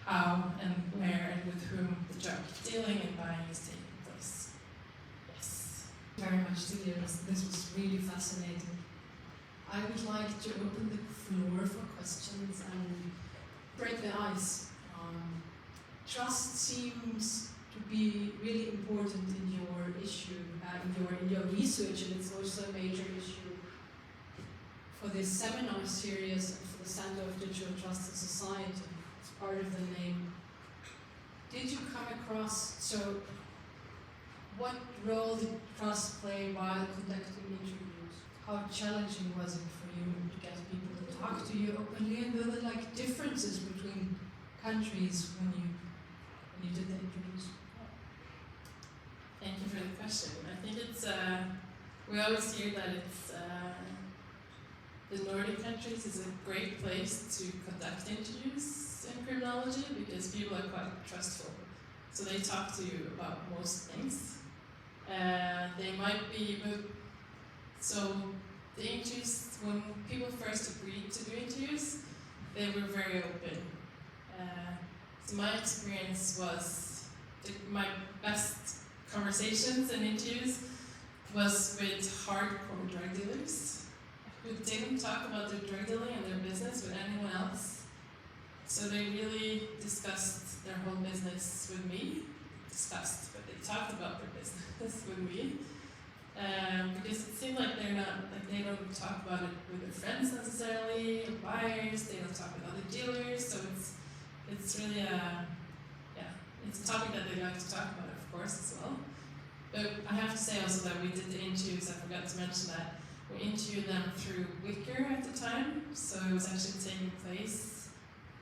how and where and with whom the drug dealing and buying is taking place. Yes. Very much, Silje. This was really fascinating. I would like to open the floor for questions and break the ice. Trust seems to be really important in your issue, in your research, and it's also a major issue for this seminar series and for the Center of Digital Trust in Society. It's part of the name. Did you come across, what role did trust play while conducting interviews? How challenging was it for you to get people to talk to you openly, and were there differences between countries when you did the interviews? Thank you for the question. I think it's, we always hear that it's, the Nordic countries is a great place to conduct interviews in criminology because people are quite trustful. So they talk to you about most things. They might be, so the interviews, when people first agreed to do interviews, they were very open. So my experience was, my best conversations and interviews was with hardcore drug dealers who didn't talk about their drug dealing and their business with anyone else. So they really discussed their whole business with me. But they talked about their business with me. Because it seemed like they don't talk about it with their friends necessarily, or buyers, they don't talk with other dealers, so it's really it's a topic that they like to talk about, of course, as well. But I have to say also that we did the interviews, I forgot to mention that, we interviewed them through Wicker at the time, so it was actually taking place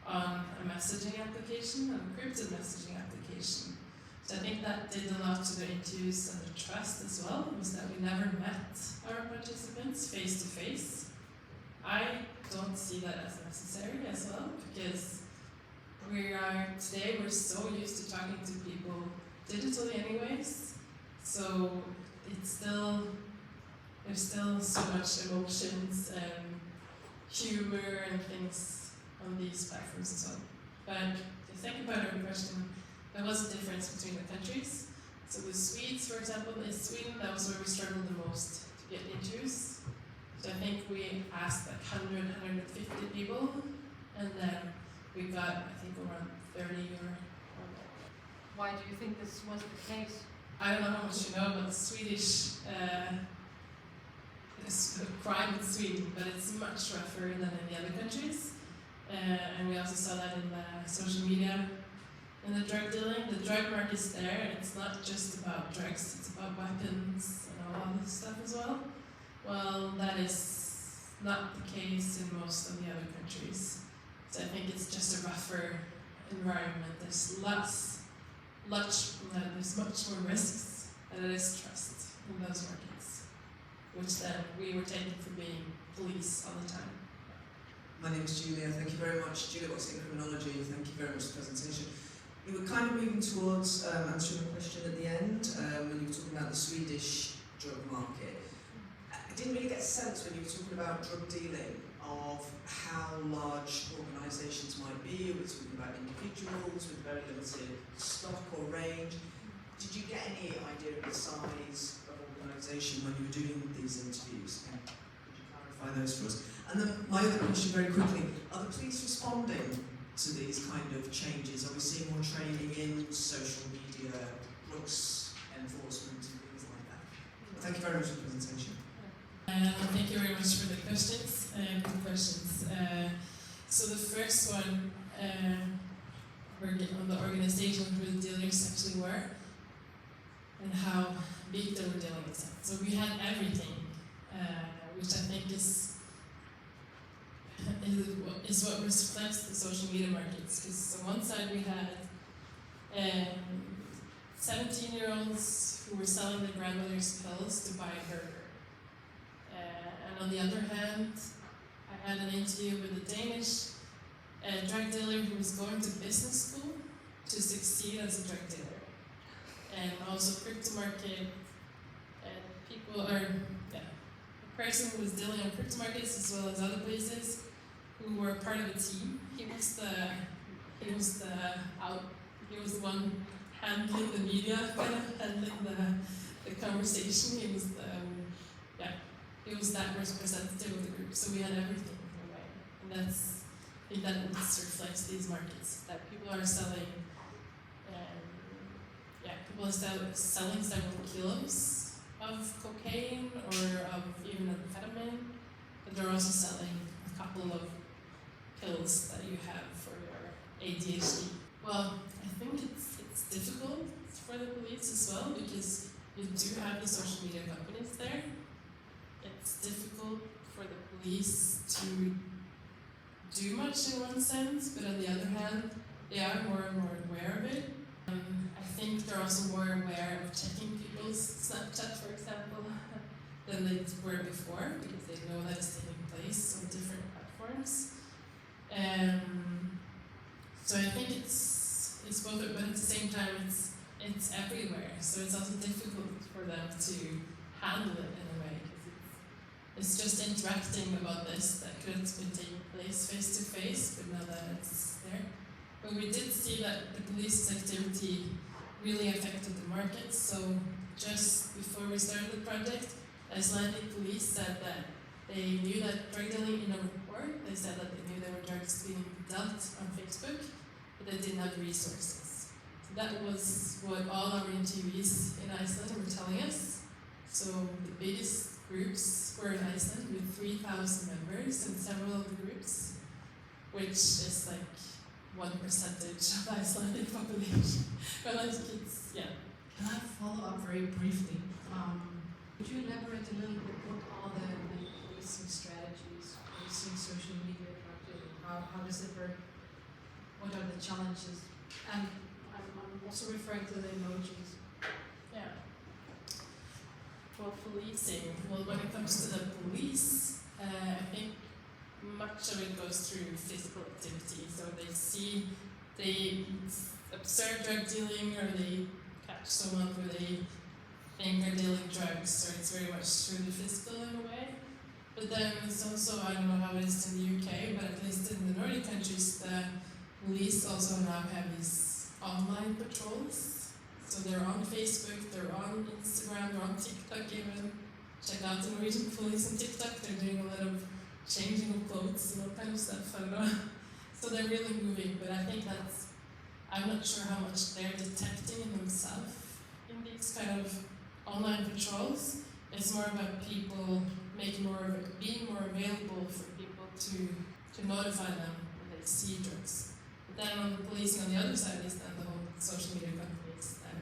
on a messaging application, a encrypted messaging application. So I think that did a lot to the interviews and the trust as well, was that we never met our participants face to face. I don't see that as necessary as well, because today we're so used to talking to people digitally anyways, so there's still so much emotions and humor and things on these platforms as well. But to think about our question, there was a difference between the countries. So the Swedes, for example, in Sweden, that was where we struggled the most to get interviews. So I think we asked like 100, 150 people, and then we got, I think, around 30 or more. Why do you think this was the case? I don't know how much you know about the Swedish crime in Sweden, but it's much rougher than in the other countries. And we also saw that in the social media. In the drug dealing, the drug market's there. It's not just about drugs, it's about weapons and all other stuff as well. Well, that is not the case in most of the other countries. So I think it's just a rougher environment. There's much more risks than it is trust in those markets, which then we were taken for being police all the time. My name is Julia. Thank you very much. Julia works in Criminology. Thank you very much for the presentation. You were kind of moving towards answering a question at the end when you were talking about the Swedish drug market. I didn't really get a sense when you were talking about drug dealing of how large organisations might be. We were talking about individuals with very limited stock or range. Did you get any idea of the size of organisation when you were doing these interviews? Could you clarify those for us? And then my other question very quickly, are the police responding to these kind of changes? Are we seeing more training in social media, drugs enforcement and things like that? Thank you very much for the presentation. Thank you very much for the questions. Good questions. So the first one, on the organization where the dealers actually were and how big they were dealing with. So we had everything, which I think is what reflects the social media markets. Because on one side we had 17-year-olds who were selling their grandmother's pills to buy a burger. And on the other hand, I had an interview with a Danish drug dealer who was going to business school to succeed as a drug dealer. And also crypto market, a person who was dealing on crypto markets as well as other places, who were part of a team. He was the one handling the media, kind of handling the conversation. He was that representative of the group. So we had everything in a way, and I think that reflects these markets, that people are selling. People are selling several kilos of cocaine or of even amphetamine, but they're also selling a couple of pills that you have for your ADHD. Well, I think it's difficult for the police as well, because you do have the social media companies there. It's difficult for the police to do much in one sense, but on the other hand, they are more and more aware of it. I think they're also more aware of checking people's Snapchat, for example. than they were before, because they know that it's taking place on different platforms. So I think it's both, but at the same time it's everywhere. So it's also difficult for them to handle it in a way, because it's just interacting about this that could have been taking place face to face, but now that it's there. But we did see that the police's activity really affected the market. So just before we started the project, Icelandic police said that they knew that drug dealing in a report. They said that they knew there were drugs being dealt on Facebook, but they didn't have resources. So that was what all our interviewees in Iceland were telling us. So the biggest groups were in Iceland with 3,000 members, and several of the groups, which is like 1% of the Icelandic population. But like it's, yeah. Can I follow up very briefly? Could you elaborate a little bit what are the policing strategies, policing social media, how does it work? What are the challenges? And I'm also referring to the emojis. Yeah. Well, policing. Well, when it comes to the police, I think much of it goes through physical activity. So they observe drug dealing, or they catch someone who they think are dealing drugs. So it's very much through the physical in a way. But then it's also, I don't know how it is in the UK, but at least in the Nordic countries, the police also now have these online patrols. So they're on Facebook, they're on Instagram, they're on TikTok even. Check out the Norwegian police on TikTok, they're doing a lot of changing of clothes and all kind of stuff, I don't know. So they're really moving, but I think I'm not sure how much they're detecting in themselves in these kind of online patrols. It's more about people being more available for people to notify them when they see drugs. But then on the policing on the other side is then the whole social media companies. And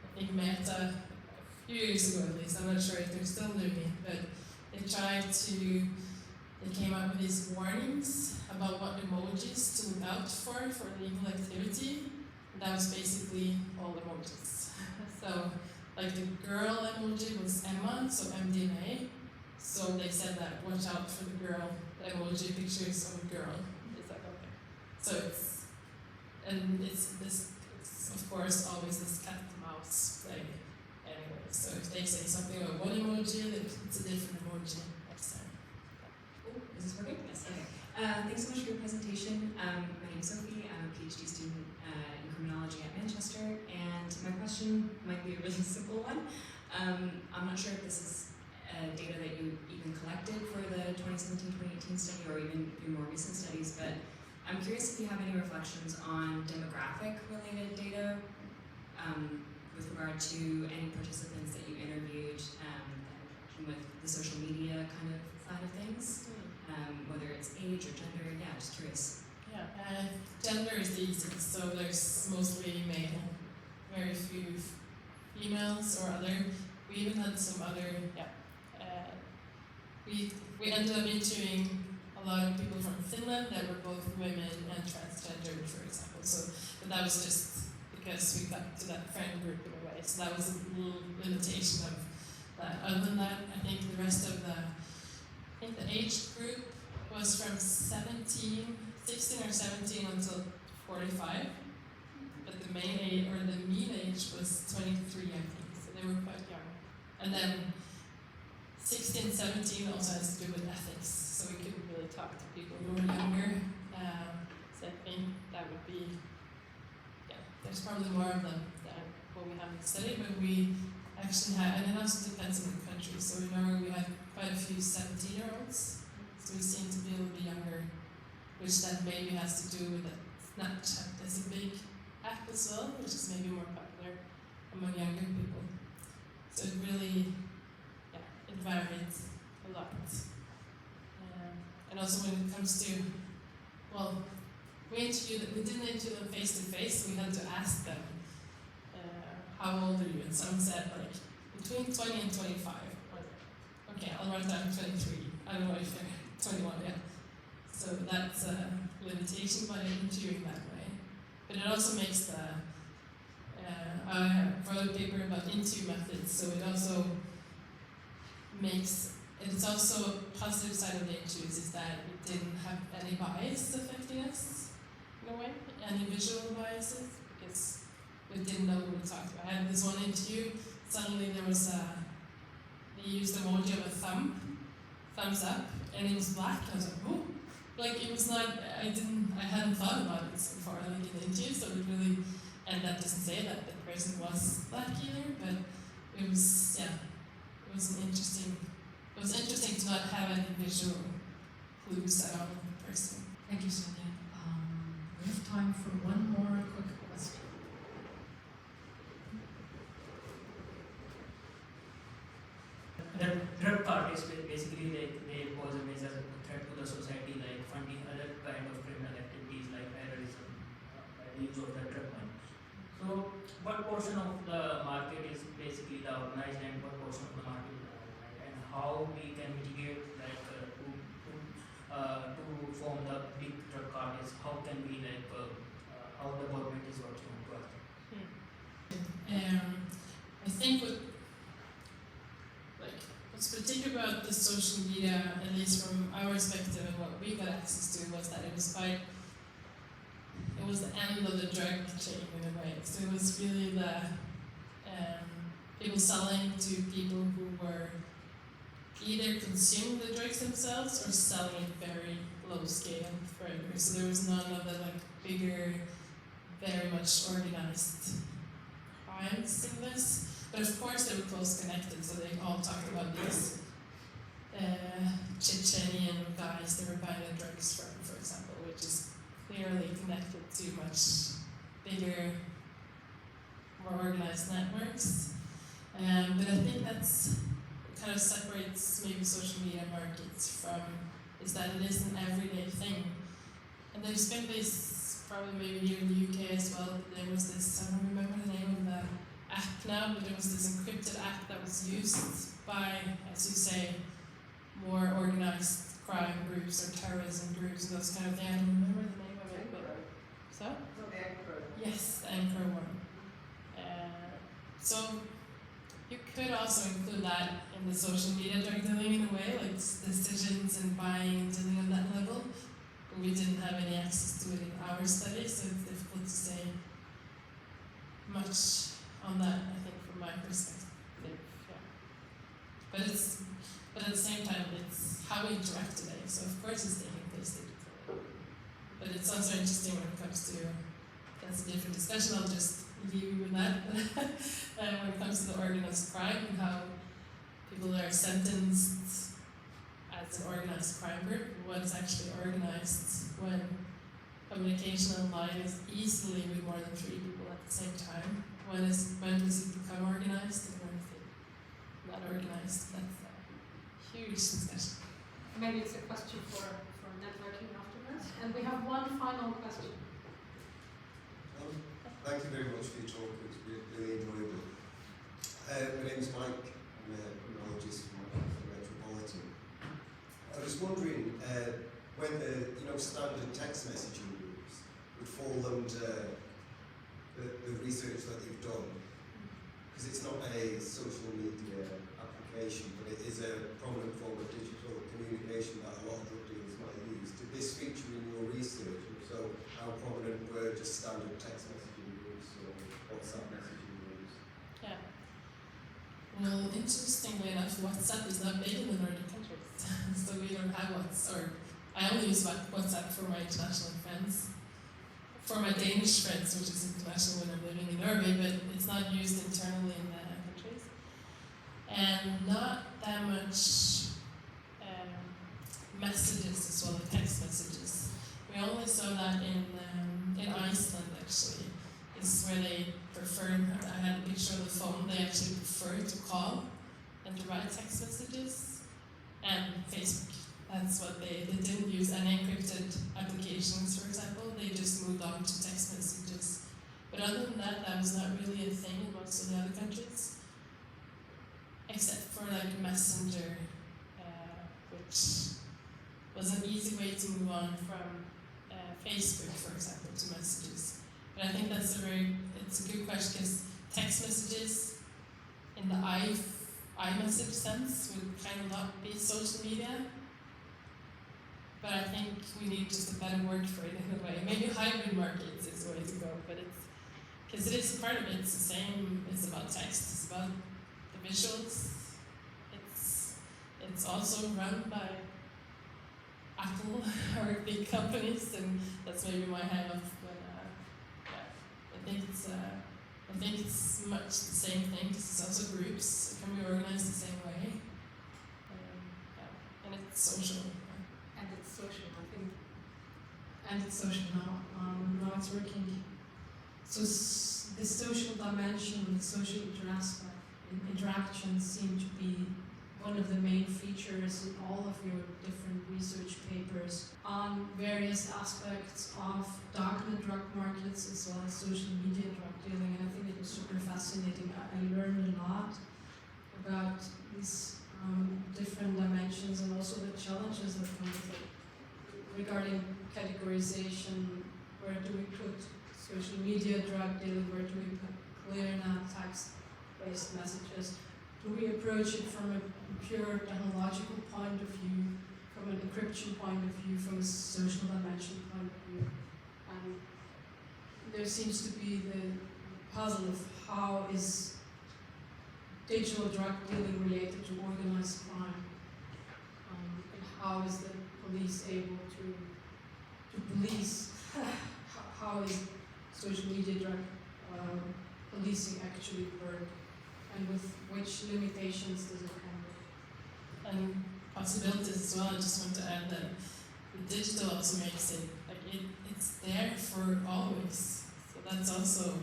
I think Meta, a few years ago at least, I'm not sure if they're still doing it, but they came up with these warnings about what emojis to look out for illegal activity. And that was basically all emojis. So, like the girl emoji was Emma, so MDMA. So they said that watch out for the girl, the emoji pictures of a girl. It's like, okay. So it's of course always this cat and mouse play anyway. So if they say something about one emoji, then it's a different emoji next time. Oh, is this working? Yes. Okay. Thanks so much for your presentation. My name is Sophie. I'm a PhD student in criminology at Manchester, and my question might be a really simple one. I'm not sure if this is data that you even collected for the 2017-2018 study, or even your more recent studies, but I'm curious if you have any reflections on demographic-related data with regard to any participants that you interviewed that had interaction with the social media kind of side of things, whether it's age or gender. Yeah, just curious. Yeah, gender is the easiest, so there's mostly male, very few females or other. We even had some other, we ended up interviewing a lot of people from Finland that were both women and transgendered, for example. So, but that was just because we got to that friend group in a way. So that was a little limitation of that. Other than that, I think the rest of the age group was from 16 or 17 until 45. But the main age, or the mean age, was 23, I think. So they were quite young. And then 16, 17 also has to do with ethics. So we couldn't really talk to people who were younger. So I think that would be, there's probably more of them than what we have in the study, but we actually had, and it also depends on the country. So in Norway we had quite a few 17-year-olds. So we seem to be a little bit younger, which then maybe has to do with that Snapchat is a big app as well, which is maybe more popular among younger people. So it really, it varies a lot. And also when it comes to, well, we didn't interview them face to face, so we had to ask them, how old are you? And some said like, between 20 and 25. Okay, I'll write down 23. I don't know if they're 21 yet. So that's a limitation by interviewing that way. But it also makes I wrote a paper about interview methods, so it also makes it's also a positive side of the interviews is that it didn't have any bias affecting us in a way, any visual biases, because we didn't know what we talked about. I had this one interview, suddenly there was they used the emoji of a thumbs up, and it was black. I was like, oh, like it was not. I hadn't thought about it so far, like in the interview. So it really, and that doesn't say that the person was black either, but it was it was an interesting. It was interesting to not have any visual clues at all of the person. Thank you, Sonia. We have time for one more quick question. The drug card is basically like they pose a major threat to the society, like funding other kind of criminal activities like terrorism, by the use of the drug money. So, what portion of the market is basically the organized and what portion of the market is unorganized, and how we can mitigate like to form the big drug card is how can we like how the government is working on to us. I think what's particular about the social media, at least from our perspective and what we got access to, was that it was the end of the drug chain in a way. So it was really the people selling to people who were either consuming the drugs themselves or selling it very low scale forever. So there was none of the bigger, very much organized crimes in this. But of course they were close connected, so they all talked about these Chechenian guys they were buying the drugs from, for example, which is clearly connected to much bigger, more organized networks. But I think that's what kind of separates maybe social media markets from, is that it is an everyday thing. And there's been this, probably maybe here in the UK as well, there was this, I don't remember the name of the app now, but it was this encrypted app that was used by, as you say, more organized crime groups or terrorism groups and those kind of things. I don't remember the name of it, but so? Yes, the Anchor one. So you could also include that in the social media drug dealing in a way, like decisions and buying and dealing on that level. But we didn't have any access to it in our study, so it's difficult to say much on that, I think, from my perspective. Yeah. But at the same time, it's how we interact today. So of course it's taking place digitally. But it's also interesting when it comes to, that's a different discussion, I'll just leave you with that. When it comes to the organized crime and how people are sentenced as an organized crime group, what is actually organized when communication online is easily with more than 3 people at the same time. When does it become organized and when is it not organized? That's a huge discussion. Maybe it's a question for networking afterwards. And we have one final question. Thank you very much for your talk. It was really enjoyable. My name is Mike. I'm a criminologist from Metropolitan. I was wondering when the standard text messaging groups would fall under the research that you've done, because it's not a social media application, but it is a prominent form of digital communication that a lot of drug dealers might use. Did this feature in your research? And so, how prominent were just standard text messaging groups or WhatsApp messaging groups? Yeah. Well, interestingly enough, WhatsApp is not big in the Nordic countries, so we don't have WhatsApp. Or I only use WhatsApp for my international friends. For my Danish friends, which is international when I'm living in Norway, but it's not used internally in the countries. And not that much messages as well, text messages. We only saw that in Iceland, actually. This is where they prefer, I had a picture of the phone, they actually prefer to call than to write text messages. And Facebook. That's what they didn't use any encrypted applications, for example. They just moved on to text messages. But other than that, that was not really a thing in most of the other countries, except for Messenger, which was an easy way to move on from Facebook, for example, to messages. But I think it's a good question because text messages in the iMessage sense would kind of not be social media. But I think we need just a better word for it in a way. Maybe hybrid markets is the way to go, but because it is part of it, it's the same, it's about text, it's about the visuals. It's also run by Apple or big companies, and that's maybe my hang up. But yeah, I think it's much the same thing. It's also groups. It can be organized the same way. Yeah, and it's social. And it's social, I think. And it's social now. Now it's working. So the social dimension, the social interactions seem to be one of the main features in all of your different research papers on various aspects of darknet drug markets as well as social media drug dealing. And I think it was super fascinating. I learned a lot about these different dimensions and also the challenges that come with it. Regarding categorization, where do we put social media drug dealing, where do we put clear and text-based messages? Do we approach it from a pure technological point of view, from an encryption point of view, from a social dimension point of view? And there seems to be the puzzle of how is digital drug dealing related to organized crime, and how is the police able to police, how is social media drug policing actually work, and with which limitations does it come with? And possibilities as well. I just want to add that the digital also makes it, like it's there for always. So that's also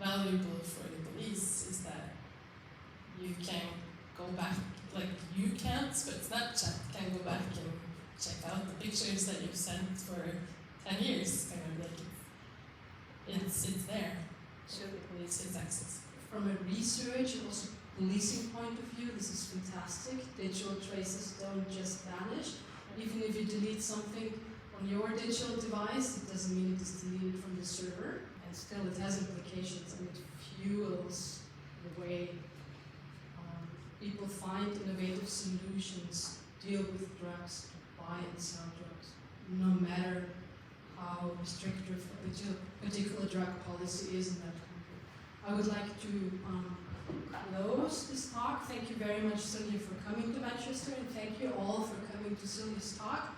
valuable for the police, is that you can go back, like you can't, but Snapchat can go back and check out the pictures that you've sent for 10 years, kind of like it's there. So the police has access. From a research and also policing point of view, this is fantastic. Digital traces don't just vanish. Even if you delete something on your digital device, it doesn't mean it is deleted from the server. And still it has implications, and it fuels the way people find innovative solutions, deal with drugs, buy and sell drugs, no matter how restrictive a particular drug policy is in that country. I would like to close this talk. Thank you very much, Silje, for coming to Manchester, and thank you all for coming to Silje's talk.